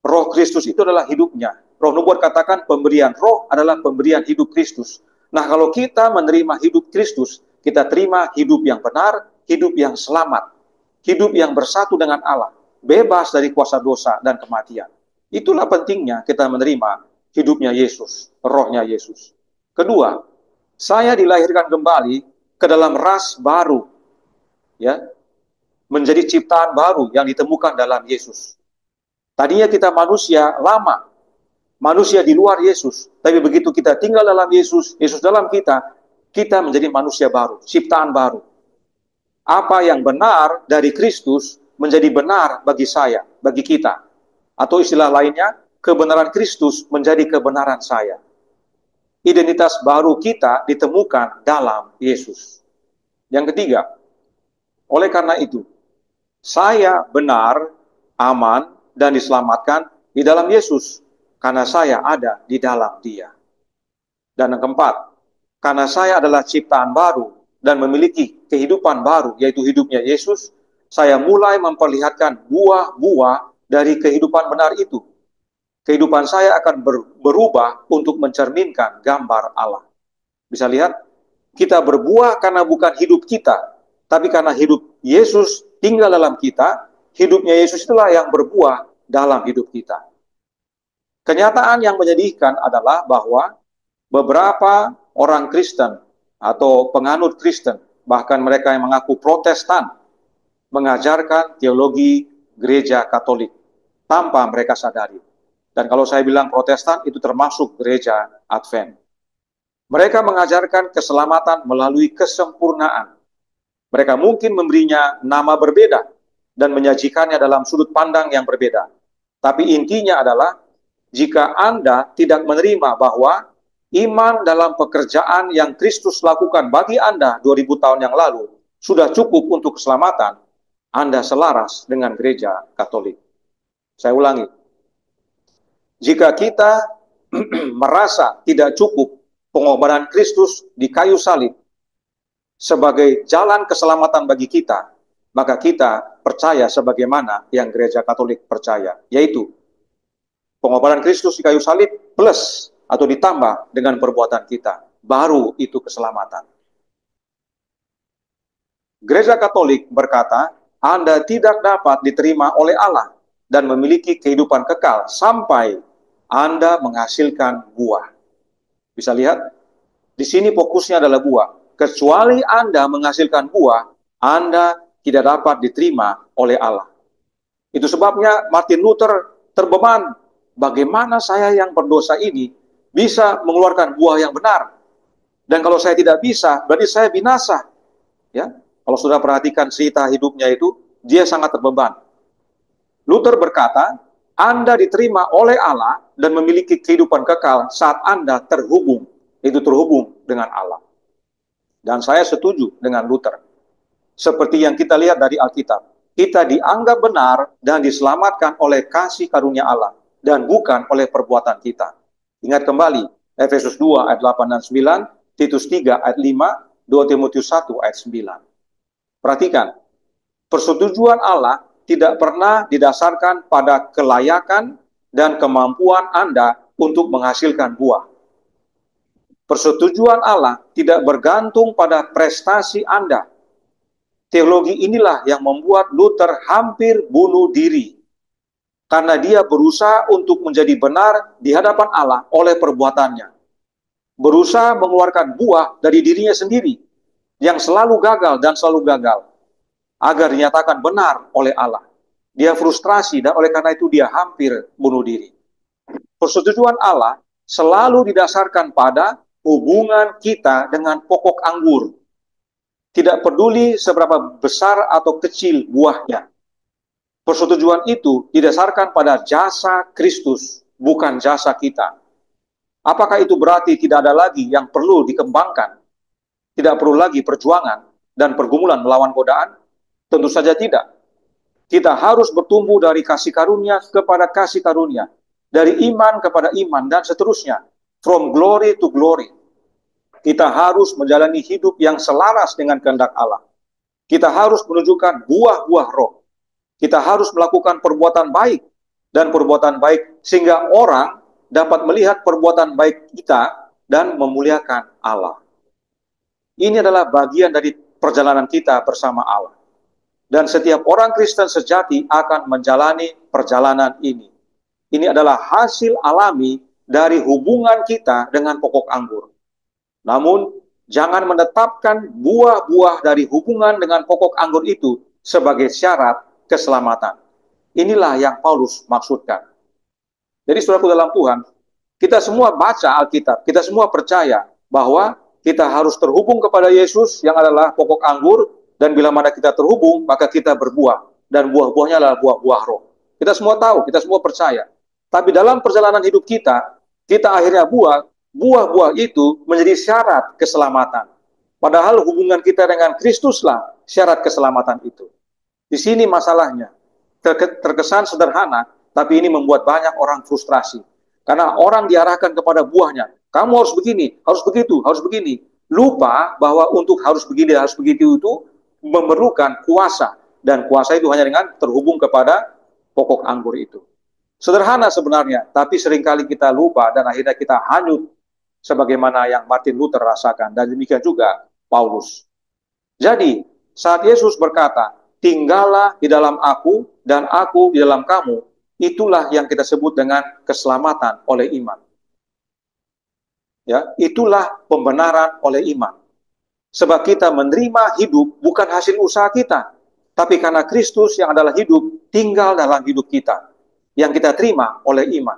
Roh Kristus itu adalah hidupnya. Roh Nubuat katakan pemberian roh adalah pemberian hidup Kristus. Nah, kalau kita menerima hidup Kristus, kita terima hidup yang benar, hidup yang selamat, hidup yang bersatu dengan Allah, bebas dari kuasa dosa dan kematian. Itulah pentingnya kita menerima hidupnya Yesus, rohnya Yesus. Kedua, saya dilahirkan kembali ke dalam ras baru, ya, menjadi ciptaan baru yang ditemukan dalam Yesus. Tadinya kita manusia lama, manusia di luar Yesus, tapi begitu kita tinggal dalam Yesus, Yesus dalam kita, kita menjadi manusia baru, ciptaan baru. Apa yang benar dari Kristus menjadi benar bagi saya, bagi kita. Atau istilah lainnya, kebenaran Kristus menjadi kebenaran saya. Identitas baru kita ditemukan dalam Yesus. Yang ketiga, oleh karena itu, saya benar, aman, dan diselamatkan di dalam Yesus, karena saya ada di dalam Dia. Dan yang keempat, karena saya adalah ciptaan baru dan memiliki kehidupan baru, yaitu hidupnya Yesus, saya mulai memperlihatkan buah-buah dari kehidupan benar itu. Kehidupan saya akan berubah untuk mencerminkan gambar Allah. Bisa lihat, kita berbuah karena bukan hidup kita, tapi karena hidup Yesus tinggal dalam kita, hidupnya Yesus itulah yang berbuah dalam hidup kita. Kenyataan yang menyedihkan adalah bahwa beberapa orang Kristen atau penganut Kristen, bahkan mereka yang mengaku Protestan, mengajarkan teologi gereja Katolik tanpa mereka sadari. Dan kalau saya bilang Protestan, itu termasuk gereja Advent. Mereka mengajarkan keselamatan melalui kesempurnaan. Mereka mungkin memberinya nama berbeda dan menyajikannya dalam sudut pandang yang berbeda. Tapi intinya adalah, jika Anda tidak menerima bahwa iman dalam pekerjaan yang Kristus lakukan bagi Anda 2000 tahun yang lalu sudah cukup untuk keselamatan, Anda selaras dengan gereja Katolik. Saya ulangi, jika kita merasa tidak cukup pengorbanan Kristus di kayu salib sebagai jalan keselamatan bagi kita, maka kita percaya sebagaimana yang gereja Katolik percaya, yaitu pengorbanan Kristus di kayu salib plus atau ditambah dengan perbuatan kita, baru itu keselamatan. Gereja Katolik berkata, Anda tidak dapat diterima oleh Allah dan memiliki kehidupan kekal sampai Anda menghasilkan buah. Bisa lihat, di sini fokusnya adalah buah. Kecuali Anda menghasilkan buah, Anda tidak dapat diterima oleh Allah. Itu sebabnya Martin Luther terbeban, bagaimana saya yang berdosa ini bisa mengeluarkan buah yang benar? Dan kalau saya tidak bisa, berarti saya binasa. Ya, kalau sudah perhatikan cerita hidupnya itu, dia sangat terbeban. Luther berkata, Anda diterima oleh Allah dan memiliki kehidupan kekal saat Anda terhubung, itu terhubung dengan Allah. Dan saya setuju dengan Luther. Seperti yang kita lihat dari Alkitab, kita dianggap benar dan diselamatkan oleh kasih karunia Allah dan bukan oleh perbuatan kita. Ingat kembali, Efesus 2 ayat 8 dan 9, Titus 3 ayat 5, 2 Timotius 1 ayat 9. Perhatikan, persetujuan Allah tidak pernah didasarkan pada kelayakan dan kemampuan Anda untuk menghasilkan buah. Persetujuan Allah tidak bergantung pada prestasi Anda. Teologi inilah yang membuat Luther hampir bunuh diri, karena dia berusaha untuk menjadi benar di hadapan Allah oleh perbuatannya. Berusaha mengeluarkan buah dari dirinya sendiri, yang selalu gagal dan selalu gagal, agar dinyatakan benar oleh Allah. Dia frustrasi dan oleh karena itu dia hampir bunuh diri. Persetujuan Allah selalu didasarkan pada hubungan kita dengan pokok anggur. Tidak peduli seberapa besar atau kecil buahnya. Persetujuan itu didasarkan pada jasa Kristus, bukan jasa kita. Apakah itu berarti tidak ada lagi yang perlu dikembangkan? Tidak perlu lagi perjuangan dan pergumulan melawan godaan? Tentu saja tidak. Kita harus bertumbuh dari kasih karunia kepada kasih karunia, dari iman kepada iman, dan seterusnya. From glory to glory. Kita harus menjalani hidup yang selaras dengan kehendak Allah. Kita harus menunjukkan buah-buah roh. Kita harus melakukan perbuatan baik dan perbuatan baik sehingga orang dapat melihat perbuatan baik kita dan memuliakan Allah. Ini adalah bagian dari perjalanan kita bersama Allah. Dan setiap orang Kristen sejati akan menjalani perjalanan ini. Ini adalah hasil alami dari hubungan kita dengan pokok anggur. Namun, jangan menetapkan buah-buah dari hubungan dengan pokok anggur itu sebagai syarat keselamatan. Inilah yang Paulus maksudkan. Jadi, saudaraku dalam Tuhan, kita semua baca Alkitab, kita semua percaya bahwa kita harus terhubung kepada Yesus yang adalah pokok anggur, dan bila mana kita terhubung, maka kita berbuah. Dan buah-buahnya adalah buah-buah roh. Kita semua tahu, kita semua percaya. Tapi dalam perjalanan hidup kita akhirnya buah-buah itu menjadi syarat keselamatan. Padahal hubungan kita dengan Kristuslah syarat keselamatan itu. Di sini masalahnya. Terkesan sederhana, tapi ini membuat banyak orang frustrasi. Karena orang diarahkan kepada buahnya. Kamu harus begini, harus begitu, harus begini. Lupa bahwa untuk harus begini, harus begitu itu memerlukan kuasa. Dan kuasa itu hanya dengan terhubung kepada pokok anggur itu. Sederhana sebenarnya, tapi seringkali kita lupa dan akhirnya kita hanyut sebagaimana yang Martin Luther rasakan, dan demikian juga Paulus. Jadi, saat Yesus berkata, tinggallah di dalam aku dan aku di dalam kamu, itulah yang kita sebut dengan keselamatan oleh iman. Ya, itulah pembenaran oleh iman. Sebab kita menerima hidup bukan hasil usaha kita, tapi karena Kristus yang adalah hidup tinggal dalam hidup kita, yang kita terima oleh iman.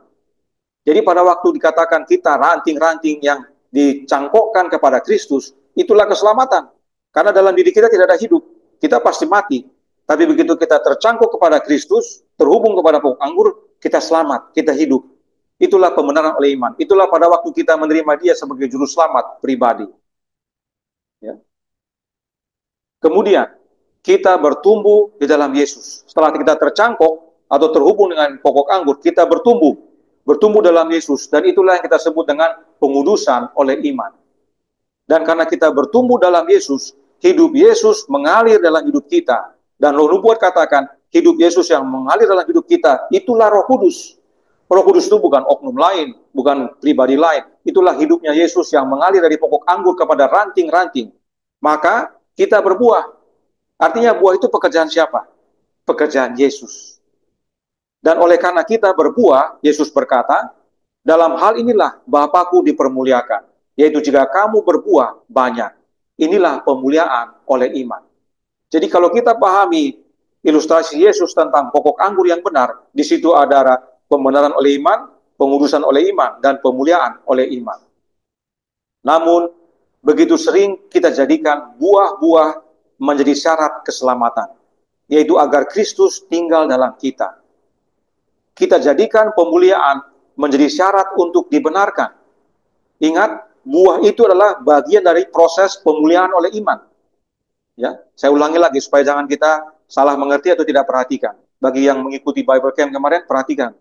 Jadi pada waktu dikatakan kita ranting-ranting yang dicangkokkan kepada Kristus, itulah keselamatan. Karena dalam diri kita tidak ada hidup, kita pasti mati. Tapi begitu kita tercangkok kepada Kristus, terhubung kepada pokok anggur, kita selamat, kita hidup. Itulah pembenaran oleh iman. Itulah pada waktu kita menerima Dia sebagai juru selamat pribadi. Ya. Kemudian, kita bertumbuh di dalam Yesus. Setelah kita tercangkok atau terhubung dengan pokok anggur, kita bertumbuh dalam Yesus. Dan itulah yang kita sebut dengan pengudusan oleh iman. Dan karena kita bertumbuh dalam Yesus, hidup Yesus mengalir dalam hidup kita. Dan Roh Nubuat katakan, hidup Yesus yang mengalir dalam hidup kita, itulah Roh Kudus. Roh Kudus itu bukan oknum lain, bukan pribadi lain. Itulah hidupnya Yesus yang mengalir dari pokok anggur kepada ranting-ranting. Maka kita berbuah. Artinya buah itu pekerjaan siapa? Pekerjaan Yesus. Dan oleh karena kita berbuah, Yesus berkata, dalam hal inilah Bapakku dipermuliakan, yaitu jika kamu berbuah banyak. Inilah pemuliaan oleh iman. Jadi kalau kita pahami ilustrasi Yesus tentang pokok anggur yang benar, di situ ada pembenaran oleh iman, pengudusan oleh iman, dan pemuliaan oleh iman. Namun, begitu sering kita jadikan buah-buah menjadi syarat keselamatan, yaitu agar Kristus tinggal dalam kita. Kita jadikan pemuliaan menjadi syarat untuk dibenarkan. Ingat, buah itu adalah bagian dari proses pemuliaan oleh iman. Ya, saya ulangi lagi supaya jangan kita salah mengerti atau tidak perhatikan. Bagi yang mengikuti Bible Camp kemarin, perhatikan.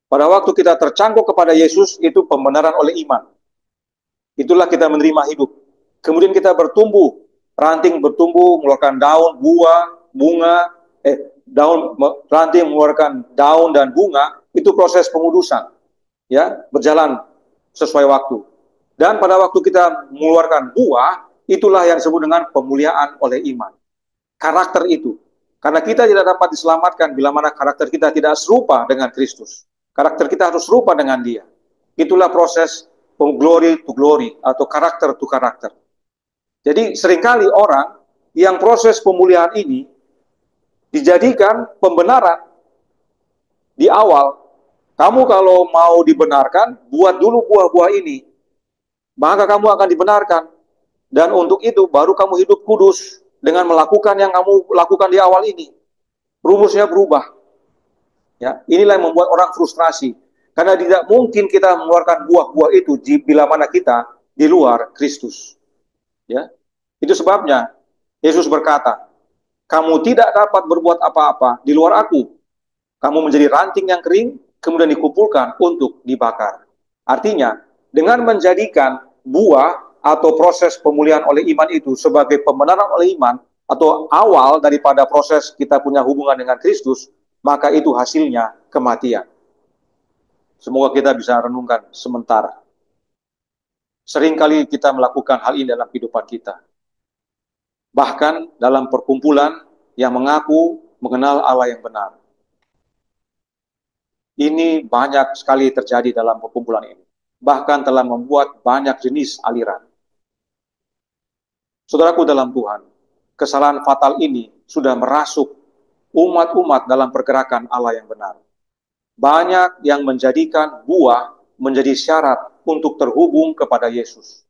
Pada waktu kita tercangkok kepada Yesus, itu pembenaran oleh iman. Itulah kita menerima hidup. Kemudian kita bertumbuh, ranting bertumbuh, mengeluarkan daun, buah, bunga, ranting mengeluarkan daun dan bunga, itu proses pengudusan. Ya, berjalan sesuai waktu. Dan pada waktu kita mengeluarkan buah, itulah yang disebut dengan pemuliaan oleh iman. Karakter itu. Karena kita tidak dapat diselamatkan bila mana karakter kita tidak serupa dengan Kristus. Karakter kita harus serupa dengan Dia. Itulah proses glory to glory atau karakter to karakter. Jadi seringkali orang yang proses pemulihan ini dijadikan pembenaran di awal. Kamu kalau mau dibenarkan, buat dulu buah-buah ini. Maka kamu akan dibenarkan. Dan untuk itu baru kamu hidup kudus dengan melakukan yang kamu lakukan di awal ini. Rumusnya berubah. Ya, inilah yang membuat orang frustrasi. Karena tidak mungkin kita mengeluarkan buah-buah itu bila mana kita di luar Kristus. Ya, itu sebabnya Yesus berkata, kamu tidak dapat berbuat apa-apa di luar aku. Kamu menjadi ranting yang kering, kemudian dikumpulkan untuk dibakar. Artinya, dengan menjadikan buah atau proses pemulihan oleh iman itu sebagai pembenaran oleh iman, atau awal daripada proses kita punya hubungan dengan Kristus, maka itu hasilnya kematian. Semoga kita bisa renungkan sementara. Seringkali kita melakukan hal ini dalam kehidupan kita. Bahkan dalam perkumpulan yang mengaku mengenal Allah yang benar. Ini banyak sekali terjadi dalam perkumpulan ini. Bahkan telah membuat banyak jenis aliran. Saudaraku dalam Tuhan, kesalahan fatal ini sudah merasuk umat-umat dalam pergerakan Allah yang benar. Banyak yang menjadikan buah menjadi syarat untuk terhubung kepada Yesus.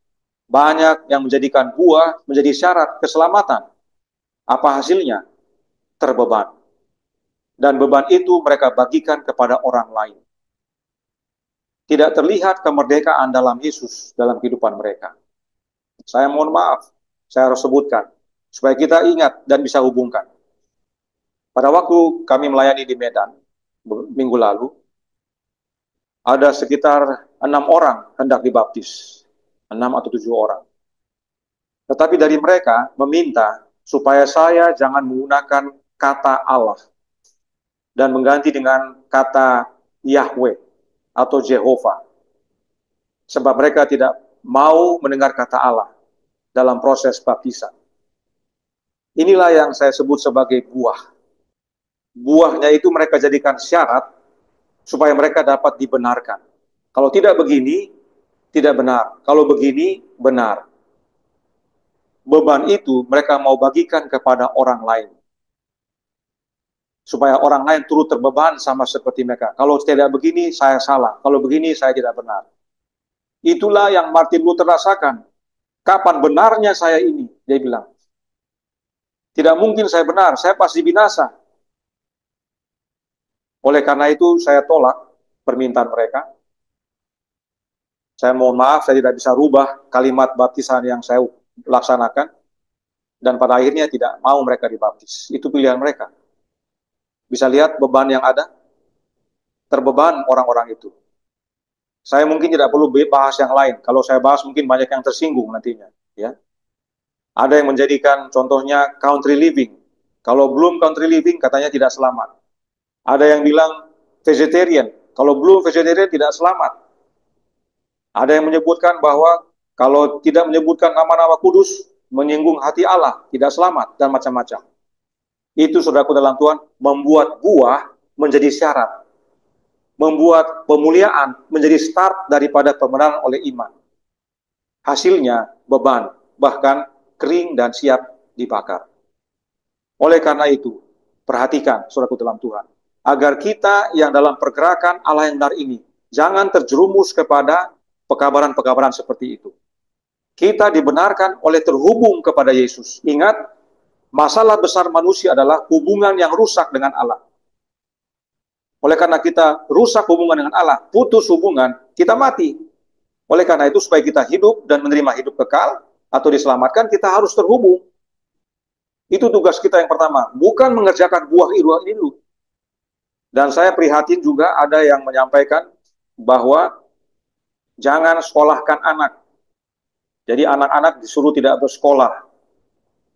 Banyak yang menjadikan buah menjadi syarat keselamatan. Apa hasilnya? Terbeban. Dan beban itu mereka bagikan kepada orang lain. Tidak terlihat kemerdekaan dalam Yesus dalam kehidupan mereka. Saya mohon maaf, saya harus sebutkan, supaya kita ingat dan bisa hubungkan. Pada waktu kami melayani di Medan, minggu lalu, ada sekitar 6 orang hendak dibaptis. 6 atau 7 orang. Tetapi dari mereka meminta supaya saya jangan menggunakan kata Allah dan mengganti dengan kata Yahweh atau Jehovah. Sebab mereka tidak mau mendengar kata Allah dalam proses baptisan. Inilah yang saya sebut sebagai buah. Buahnya itu mereka jadikan syarat supaya mereka dapat dibenarkan. Kalau tidak begini, tidak benar. Kalau begini, benar. Beban itu mereka mau bagikan kepada orang lain. Supaya orang lain turut terbeban sama seperti mereka. Kalau tidak begini, saya salah. Kalau begini, saya tidak benar. Itulah yang Martin Luther rasakan. Kapan benarnya saya ini? Dia bilang. Tidak mungkin saya benar, saya pasti binasa. Oleh karena itu, saya tolak permintaan mereka. Saya mohon maaf, saya tidak bisa rubah kalimat baptisan yang saya laksanakan. dan pada akhirnya tidak mau mereka dibaptis. Itu pilihan mereka. Bisa lihat beban yang ada, terbeban orang-orang itu. Saya mungkin tidak perlu bahas yang lain. Kalau saya bahas mungkin banyak yang tersinggung nantinya. Ya, ada yang menjadikan contohnya country living. Kalau belum country living katanya tidak selamat. Ada yang bilang vegetarian. Kalau belum vegetarian tidak selamat. Ada yang menyebutkan bahwa kalau tidak menyebutkan nama-nama kudus, menyinggung hati Allah, tidak selamat, dan macam-macam. Itu, saudaraku dalam Tuhan, membuat buah menjadi syarat. Membuat pemuliaan menjadi start daripada pembenaran oleh iman. Hasilnya beban, bahkan kering dan siap dibakar. Oleh karena itu, perhatikan, saudaraku dalam Tuhan, agar kita yang dalam pergerakan Allah yang benar ini, jangan terjerumus kepada pekabaran-pekabaran seperti itu. Kita dibenarkan oleh terhubung kepada Yesus. Ingat, masalah besar manusia adalah hubungan yang rusak dengan Allah. Oleh karena kita rusak hubungan dengan Allah, putus hubungan, kita mati. Oleh karena itu, supaya kita hidup dan menerima hidup kekal atau diselamatkan, kita harus terhubung. Itu tugas kita yang pertama, bukan mengerjakan buah ini dulu. Dan saya prihatin juga ada yang menyampaikan bahwa jangan sekolahkan anak. Jadi anak-anak disuruh tidak bersekolah.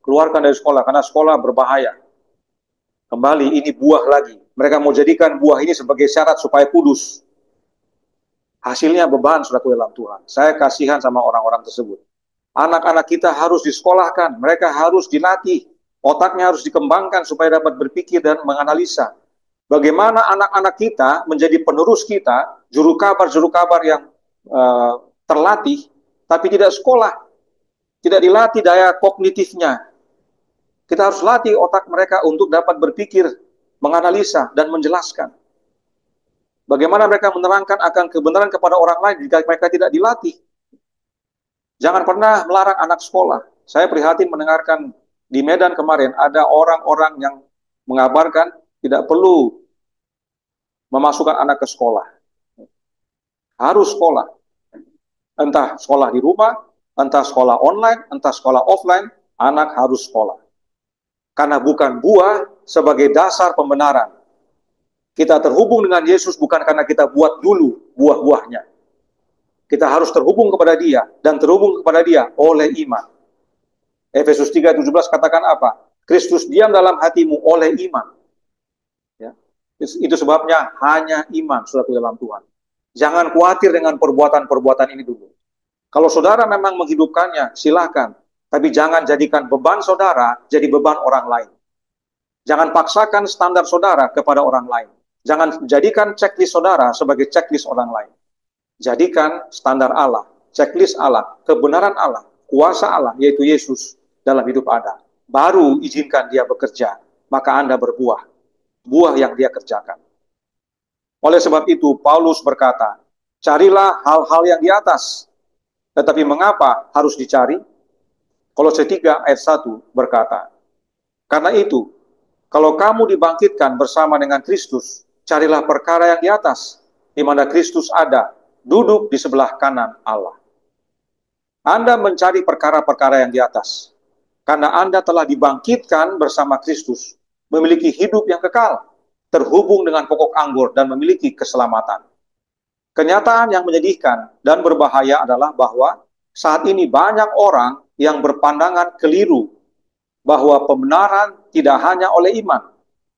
Keluarkan dari sekolah, karena sekolah berbahaya. Kembali, ini buah lagi. Mereka mau jadikan buah ini sebagai syarat supaya kudus. Hasilnya beban, saudaraku dalam Tuhan. Saya kasihan sama orang-orang tersebut. Anak-anak kita harus disekolahkan, mereka harus dilatih. Otaknya harus dikembangkan supaya dapat berpikir dan menganalisa. Bagaimana anak-anak kita menjadi penerus kita, juru kabar yang terlatih, tapi tidak sekolah. Tidak dilatih daya kognitifnya. Kita harus latih otak mereka untuk dapat berpikir, menganalisa, dan menjelaskan. Bagaimana mereka menerangkan akan kebenaran kepada orang lain jika mereka tidak dilatih. Jangan pernah melarang anak sekolah. Saya prihatin mendengarkan di Medan kemarin ada orang-orang yang mengabarkan tidak perlu memasukkan anak ke sekolah. Harus sekolah. Entah sekolah di rumah, entah sekolah online, entah sekolah offline, anak harus sekolah. Karena bukan buah sebagai dasar pembenaran. Kita terhubung dengan Yesus bukan karena kita buat dulu buah-buahnya. Kita harus terhubung kepada Dia dan terhubung kepada Dia oleh iman. Efesus 3:17 katakan apa? Kristus diam dalam hatimu oleh iman. Ya. Itu sebabnya hanya iman, saudaraku dalam Tuhan. Jangan khawatir dengan perbuatan-perbuatan ini dulu. Kalau saudara memang menghidupkannya, silakan. Tapi jangan jadikan beban saudara jadi beban orang lain. Jangan paksakan standar saudara kepada orang lain. Jangan jadikan checklist saudara sebagai checklist orang lain. Jadikan standar Allah, checklist Allah, kebenaran Allah, kuasa Allah, yaitu Yesus dalam hidup Anda. Baru izinkan Dia bekerja, maka Anda berbuah. Buah yang Dia kerjakan. Oleh sebab itu, Paulus berkata, carilah hal-hal yang di atas. Tetapi mengapa harus dicari? Kolose 3 ayat 1 berkata, karena itu, kalau kamu dibangkitkan bersama dengan Kristus, carilah perkara yang di atas, di mana Kristus ada, duduk di sebelah kanan Allah. Anda mencari perkara-perkara yang di atas, karena Anda telah dibangkitkan bersama Kristus, memiliki hidup yang kekal, terhubung dengan pokok anggur, dan memiliki keselamatan. Kenyataan yang menyedihkan dan berbahaya adalah bahwa saat ini banyak orang yang berpandangan keliru bahwa pembenaran tidak hanya oleh iman,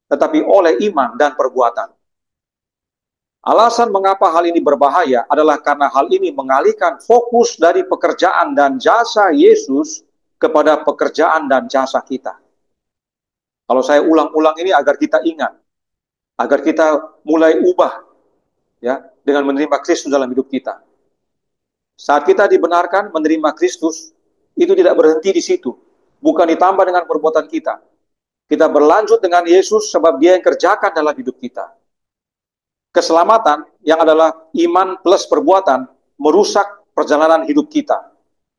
tetapi oleh iman dan perbuatan. Alasan mengapa hal ini berbahaya adalah karena hal ini mengalihkan fokus dari pekerjaan dan jasa Yesus kepada pekerjaan dan jasa kita. Kalau saya ulang-ulang ini agar kita ingat, agar kita mulai ubah ya dengan menerima Kristus dalam hidup kita. Saat kita dibenarkan menerima Kristus, itu tidak berhenti di situ. Bukan ditambah dengan perbuatan kita. Kita berlanjut dengan Yesus sebab Dia yang kerjakan dalam hidup kita. Keselamatan yang adalah iman plus perbuatan merusak perjalanan hidup kita.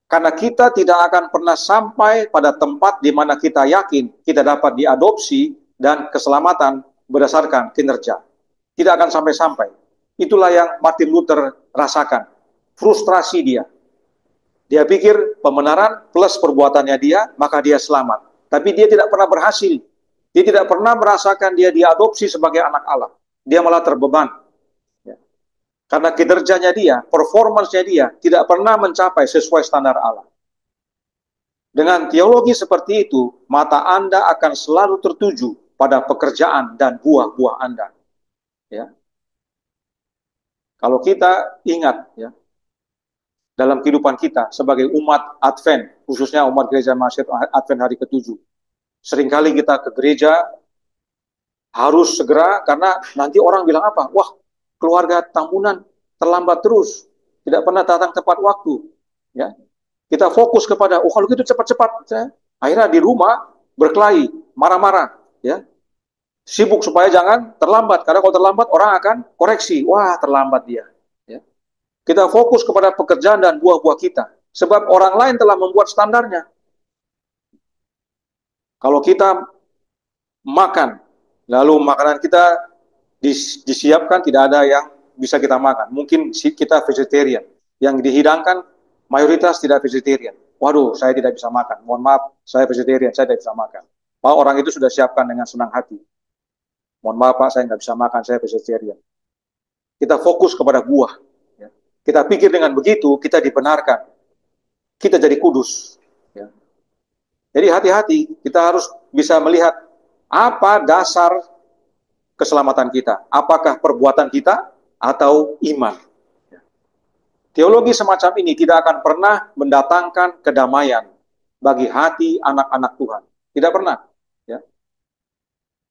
Karena kita tidak akan pernah sampai pada tempat di mana kita yakin kita dapat diadopsi dan keselamatan berdasarkan kinerja. Tidak akan sampai-sampai. Itulah yang Martin Luther rasakan. Frustrasi dia. Dia pikir pembenaran plus perbuatannya dia, maka dia selamat. Tapi dia tidak pernah berhasil. Dia tidak pernah merasakan dia diadopsi sebagai anak Allah. Dia malah terbeban. Ya. Karena kinerjanya dia, performansnya dia, tidak pernah mencapai sesuai standar Allah. Dengan teologi seperti itu, mata Anda akan selalu tertuju pada pekerjaan dan buah-buah Anda. Ya. Kalau kita ingat, ya, dalam kehidupan kita sebagai umat Advent, khususnya umat gereja Mahasiswa Advent hari ke-7. Seringkali kita ke gereja harus segera karena nanti orang bilang apa? Wah, keluarga Tambunan terlambat terus, tidak pernah datang tepat waktu. Ya, kita fokus kepada, oh kalau gitu cepat-cepat. Ya. Akhirnya di rumah berkelahi, marah-marah, ya, sibuk supaya jangan terlambat. Karena kalau terlambat orang akan koreksi, wah terlambat dia. Ya. Kita fokus kepada pekerjaan dan buah-buah kita. Sebab orang lain telah membuat standarnya. Kalau kita makan, lalu makanan kita disiapkan, tidak ada yang bisa kita makan. Mungkin kita vegetarian. Yang dihidangkan mayoritas tidak vegetarian. Waduh, saya tidak bisa makan. Mohon maaf, saya vegetarian, saya tidak bisa makan. Pak, orang itu sudah siapkan dengan senang hati. Mohon maaf Pak, saya nggak bisa makan, saya vegetarian. Kita fokus kepada buah. Kita pikir dengan begitu, kita dibenarkan. Kita jadi kudus. Ya. Jadi hati-hati, kita harus bisa melihat apa dasar keselamatan kita. Apakah perbuatan kita atau iman. Teologi semacam ini tidak akan pernah mendatangkan kedamaian bagi hati anak-anak Tuhan. Tidak pernah. Ya.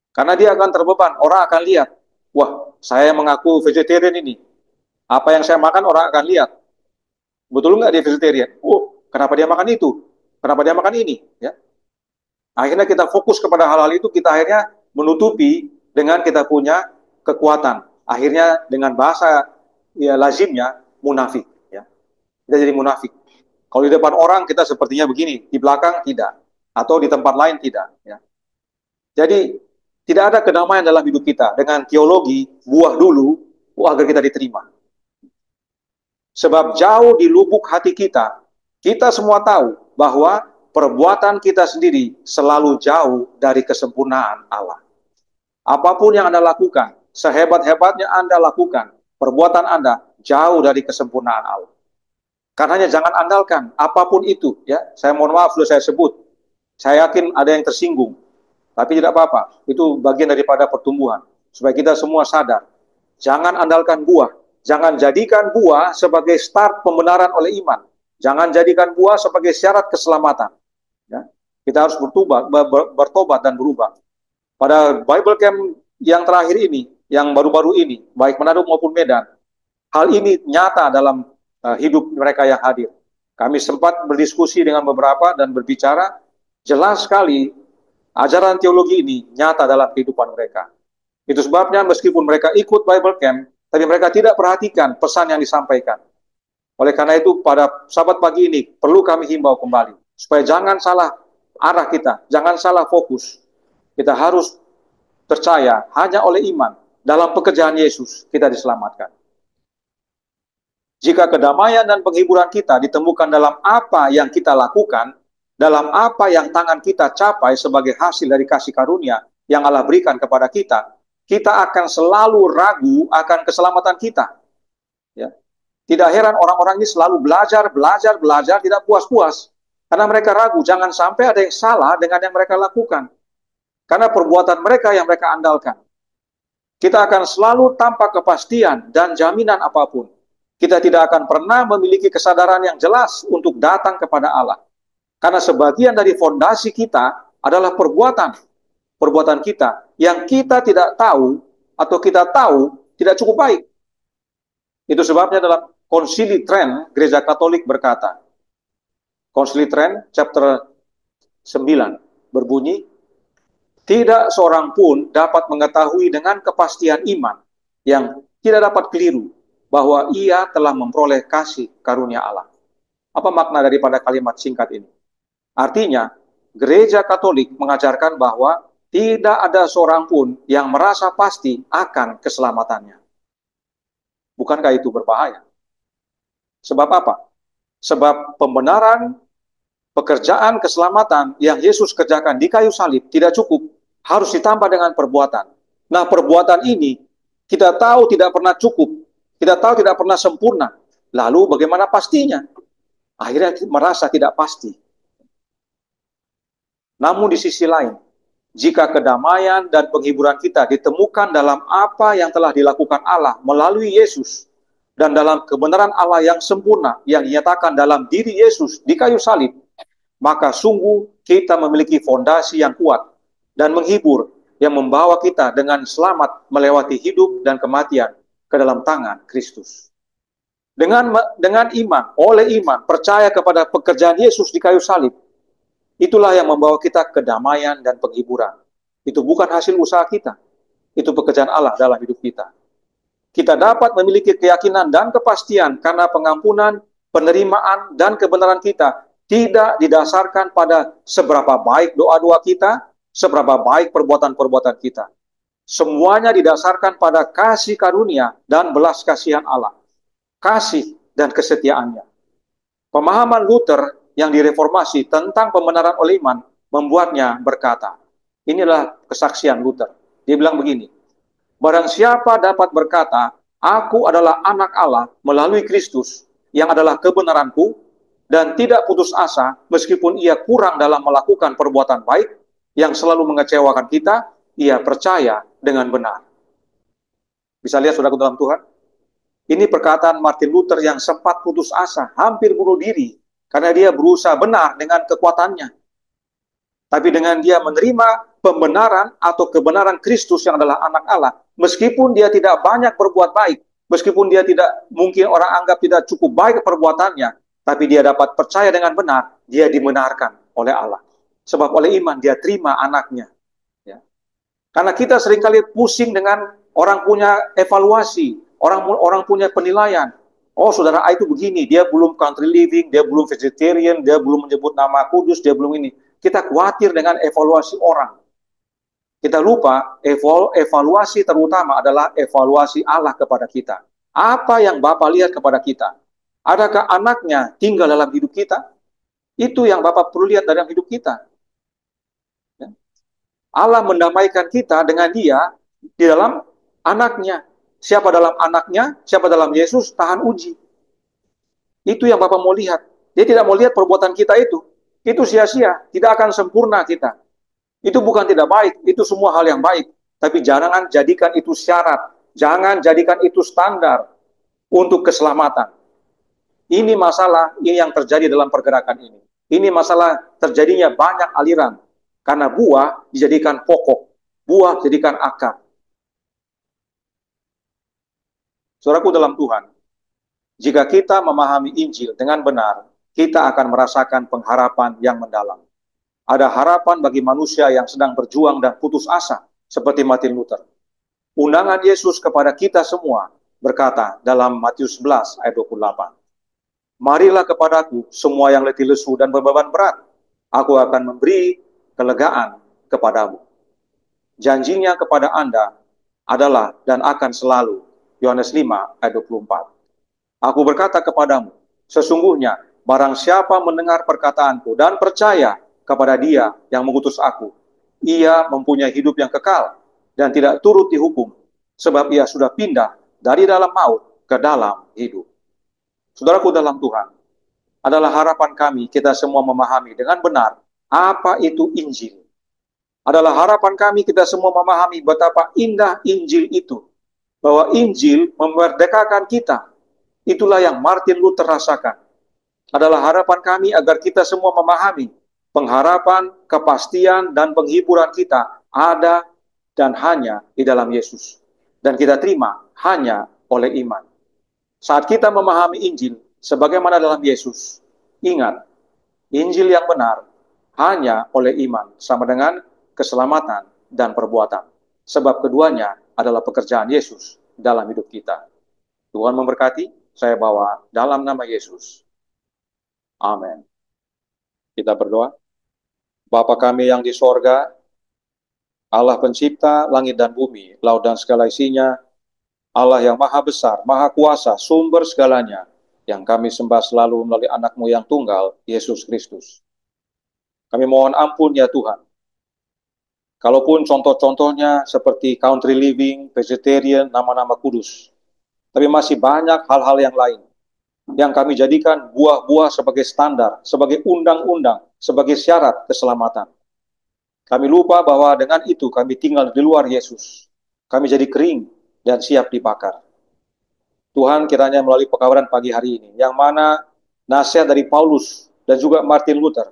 Karena dia akan terbeban. Orang akan lihat, wah saya mengaku vegetarian ini. Apa yang saya makan orang akan lihat. Betul nggak dia vegetarian? Oh, kenapa dia makan itu? Kenapa dia makan ini? Ya. Akhirnya kita fokus kepada hal-hal itu, kita akhirnya menutupi dengan kita punya kekuatan. Akhirnya dengan bahasa ya lazimnya munafik. Ya. Kita jadi munafik. Kalau di depan orang kita sepertinya begini, di belakang tidak. Atau di tempat lain tidak. Ya. Jadi tidak ada kedamaian dalam hidup kita. Dengan teologi, buah dulu, agar kita diterima. Sebab jauh di lubuk hati kita semua tahu bahwa perbuatan kita sendiri selalu jauh dari kesempurnaan Allah. Apapun yang Anda lakukan, sehebat-hebatnya Anda lakukan, perbuatan Anda jauh dari kesempurnaan Allah. Karenanya jangan andalkan apapun itu. Ya, saya mohon maaf sudah saya sebut. Saya yakin ada yang tersinggung, tapi tidak apa-apa. Itu bagian daripada pertumbuhan. Supaya kita semua sadar. Jangan andalkan buah. Jangan jadikan buah sebagai start pembenaran oleh iman. Jangan jadikan buah sebagai syarat keselamatan. Ya. Kita harus bertobat dan berubah. Pada Bible Camp yang terakhir ini, yang baru-baru ini, baik Manado maupun Medan, hal ini nyata dalam hidup mereka yang hadir. Kami sempat berdiskusi dengan beberapa dan berbicara, jelas sekali ajaran teologi ini nyata dalam kehidupan mereka. Itu sebabnya meskipun mereka ikut Bible Camp, tapi mereka tidak perhatikan pesan yang disampaikan. Oleh karena itu, pada sahabat pagi ini, perlu kami himbau kembali. Supaya jangan salah arah kita, jangan salah fokus. Kita harus percaya hanya oleh iman. Dalam pekerjaan Yesus, kita diselamatkan. Jika kedamaian dan penghiburan kita ditemukan dalam apa yang kita lakukan, dalam apa yang tangan kita capai sebagai hasil dari kasih karunia yang Allah berikan kepada kita akan selalu ragu akan keselamatan kita. Ya. Tidak heran orang-orang ini selalu belajar, tidak puas-puas. Karena mereka ragu, jangan sampai ada yang salah dengan yang mereka lakukan. Karena perbuatan mereka yang mereka andalkan. Kita akan selalu tanpa kepastian dan jaminan apapun. Kita tidak akan pernah memiliki kesadaran yang jelas untuk datang kepada Allah. Karena sebagian dari fondasi kita adalah perbuatan kita yang kita tidak tahu atau kita tahu tidak cukup baik. Itu sebabnya dalam Konsili Trent Gereja Katolik berkata, Konsili Trent chapter 9 berbunyi, tidak seorang pun dapat mengetahui dengan kepastian iman yang tidak dapat keliru bahwa ia telah memperoleh kasih karunia Allah. Apa makna daripada kalimat singkat ini? Artinya, Gereja Katolik mengajarkan bahwa tidak ada seorang pun yang merasa pasti akan keselamatannya. Bukankah itu berbahaya? Sebab apa? Sebab pembenaran pekerjaan keselamatan yang Yesus kerjakan di kayu salib tidak cukup, harus ditambah dengan perbuatan. Nah, perbuatan ini kita tahu tidak pernah cukup, kita tahu tidak pernah sempurna. Lalu bagaimana pastinya? Akhirnya merasa tidak pasti. Namun di sisi lain, jika kedamaian dan penghiburan kita ditemukan dalam apa yang telah dilakukan Allah melalui Yesus, dan dalam kebenaran Allah yang sempurna yang dinyatakan dalam diri Yesus di kayu salib, maka sungguh kita memiliki fondasi yang kuat dan menghibur yang membawa kita dengan selamat melewati hidup dan kematian ke dalam tangan Kristus. Dengan iman, oleh iman, percaya kepada pekerjaan Yesus di kayu salib, itulah yang membawa kita kedamaian dan penghiburan. Itu bukan hasil usaha kita, itu pekerjaan Allah dalam hidup kita. Kita dapat memiliki keyakinan dan kepastian karena pengampunan, penerimaan, dan kebenaran kita tidak didasarkan pada seberapa baik doa-doa kita, seberapa baik perbuatan-perbuatan kita. Semuanya didasarkan pada kasih karunia dan belas kasihan Allah, kasih dan kesetiaannya. Pemahaman Luther yang direformasi tentang pembenaran oleh iman membuatnya berkata, inilah kesaksian Luther. Dia bilang begini, barang siapa dapat berkata, aku adalah anak Allah melalui Kristus, yang adalah kebenaranku, dan tidak putus asa meskipun ia kurang dalam melakukan perbuatan baik yang selalu mengecewakan kita, ia percaya dengan benar. Bisa lihat saudaraku dalam Tuhan? Ini perkataan Martin Luther yang sempat putus asa, hampir bunuh diri, karena dia berusaha benar dengan kekuatannya. Tapi dengan dia menerima pembenaran atau kebenaran Kristus yang adalah anak Allah, meskipun dia tidak banyak berbuat baik, meskipun dia tidak, mungkin orang anggap tidak cukup baik perbuatannya, tapi dia dapat percaya dengan benar, dia dibenarkan oleh Allah. Sebab oleh iman dia terima anaknya. Ya. Karena kita seringkali pusing dengan orang punya evaluasi, orang punya penilaian. Oh, saudara A itu begini, dia belum country living, dia belum vegetarian, dia belum menyebut nama kudus, dia belum ini. Kita khawatir dengan evaluasi orang. Kita lupa, evaluasi terutama adalah evaluasi Allah kepada kita. Apa yang Bapa lihat kepada kita? Adakah anaknya tinggal dalam hidup kita? Itu yang Bapa perlu lihat dalam hidup kita. Allah mendamaikan kita dengan dia di dalam anaknya. Siapa dalam anaknya, siapa dalam Yesus, tahan uji. Itu yang Bapak mau lihat. Dia tidak mau lihat perbuatan kita itu. Itu sia-sia, tidak akan sempurna kita. Itu bukan tidak baik, itu semua hal yang baik. Tapi jangan jadikan itu syarat. Jangan jadikan itu standar untuk keselamatan. Ini masalah yang terjadi dalam pergerakan ini. Ini masalah terjadinya banyak aliran. Karena buah dijadikan pokok, buah dijadikan akar. Saudaraku dalam Tuhan, jika kita memahami Injil dengan benar, kita akan merasakan pengharapan yang mendalam. Ada harapan bagi manusia yang sedang berjuang dan putus asa, seperti Martin Luther. Undangan Yesus kepada kita semua berkata dalam Matius 11 ayat 28. Marilah kepadaku semua yang letih lesu dan berbeban berat, aku akan memberi kelegaan kepadamu. Janjinya kepada Anda adalah dan akan selalu. Yohanes 5 ayat 24. Aku berkata kepadamu, sesungguhnya barang siapa mendengar perkataanku dan percaya kepada dia yang mengutus aku, ia mempunyai hidup yang kekal dan tidak turut dihukum, sebab ia sudah pindah dari dalam maut ke dalam hidup. Saudaraku dalam Tuhan, adalah harapan kami kita semua memahami dengan benar apa itu Injil. Adalah harapan kami kita semua memahami betapa indah Injil itu. Bahwa Injil memerdekakan kita. Itulah yang Martin Luther rasakan. Adalah harapan kami agar kita semua memahami pengharapan, kepastian, dan penghiburan kita ada dan hanya di dalam Yesus. Dan kita terima hanya oleh iman. Saat kita memahami Injil sebagaimana dalam Yesus, ingat, Injil yang benar hanya oleh iman, sama dengan keselamatan dan perbuatan. Sebab keduanya adalah pekerjaan Yesus dalam hidup kita. Tuhan memberkati, saya bawa dalam nama Yesus. Amin. Kita berdoa. Bapa kami yang di sorga, Allah pencipta langit dan bumi, laut dan segala isinya, Allah yang maha besar, maha kuasa, sumber segalanya, yang kami sembah selalu melalui anak-Mu yang tunggal, Yesus Kristus. Kami mohon ampun ya Tuhan. Kalaupun contoh-contohnya seperti country living, vegetarian, nama-nama kudus. Tapi masih banyak hal-hal yang lain yang kami jadikan buah-buah sebagai standar, sebagai undang-undang, sebagai syarat keselamatan. Kami lupa bahwa dengan itu kami tinggal di luar Yesus. Kami jadi kering dan siap dibakar. Tuhan kiranya melalui pekabaran pagi hari ini, yang mana nasihat dari Paulus dan juga Martin Luther,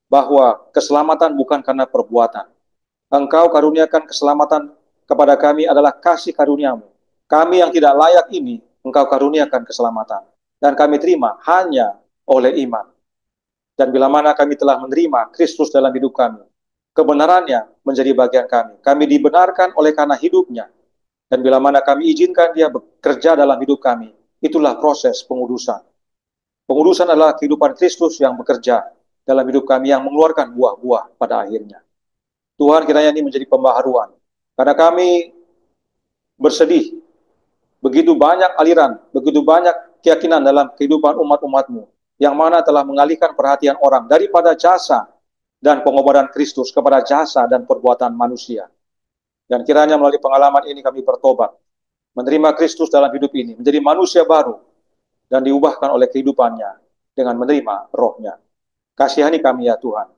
bahwa keselamatan bukan karena perbuatan. Engkau karuniakan keselamatan kepada kami adalah kasih karuniamu. Kami yang tidak layak ini, Engkau karuniakan keselamatan. Dan kami terima hanya oleh iman. Dan bila mana kami telah menerima Kristus dalam hidup kami, kebenarannya menjadi bagian kami. Kami dibenarkan oleh karena hidupnya. Dan bila mana kami izinkan dia bekerja dalam hidup kami, itulah proses pengudusan. Pengudusan adalah kehidupan Kristus yang bekerja dalam hidup kami, yang mengeluarkan buah-buah pada akhirnya. Tuhan kiranya ini menjadi pembaharuan. Karena kami bersedih, begitu banyak aliran, begitu banyak keyakinan dalam kehidupan umat-umat-Mu, yang mana telah mengalihkan perhatian orang daripada jasa dan pengobatan Kristus kepada jasa dan perbuatan manusia. Dan kiranya melalui pengalaman ini kami bertobat, menerima Kristus dalam hidup ini, menjadi manusia baru, dan diubahkan oleh kehidupannya dengan menerima rohnya. Kasihani kami ya Tuhan.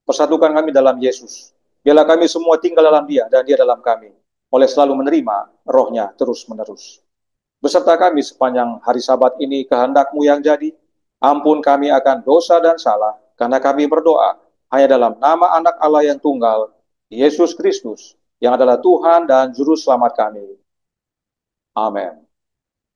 Persatukan kami dalam Yesus. Biarlah kami semua tinggal dalam dia dan dia dalam kami, oleh selalu menerima rohnya terus-menerus. Beserta kami sepanjang hari Sabat ini, kehendak-Mu yang jadi. Ampun kami akan dosa dan salah, karena kami berdoa hanya dalam nama anak Allah yang tunggal, Yesus Kristus, yang adalah Tuhan dan Juru Selamat kami. Amin.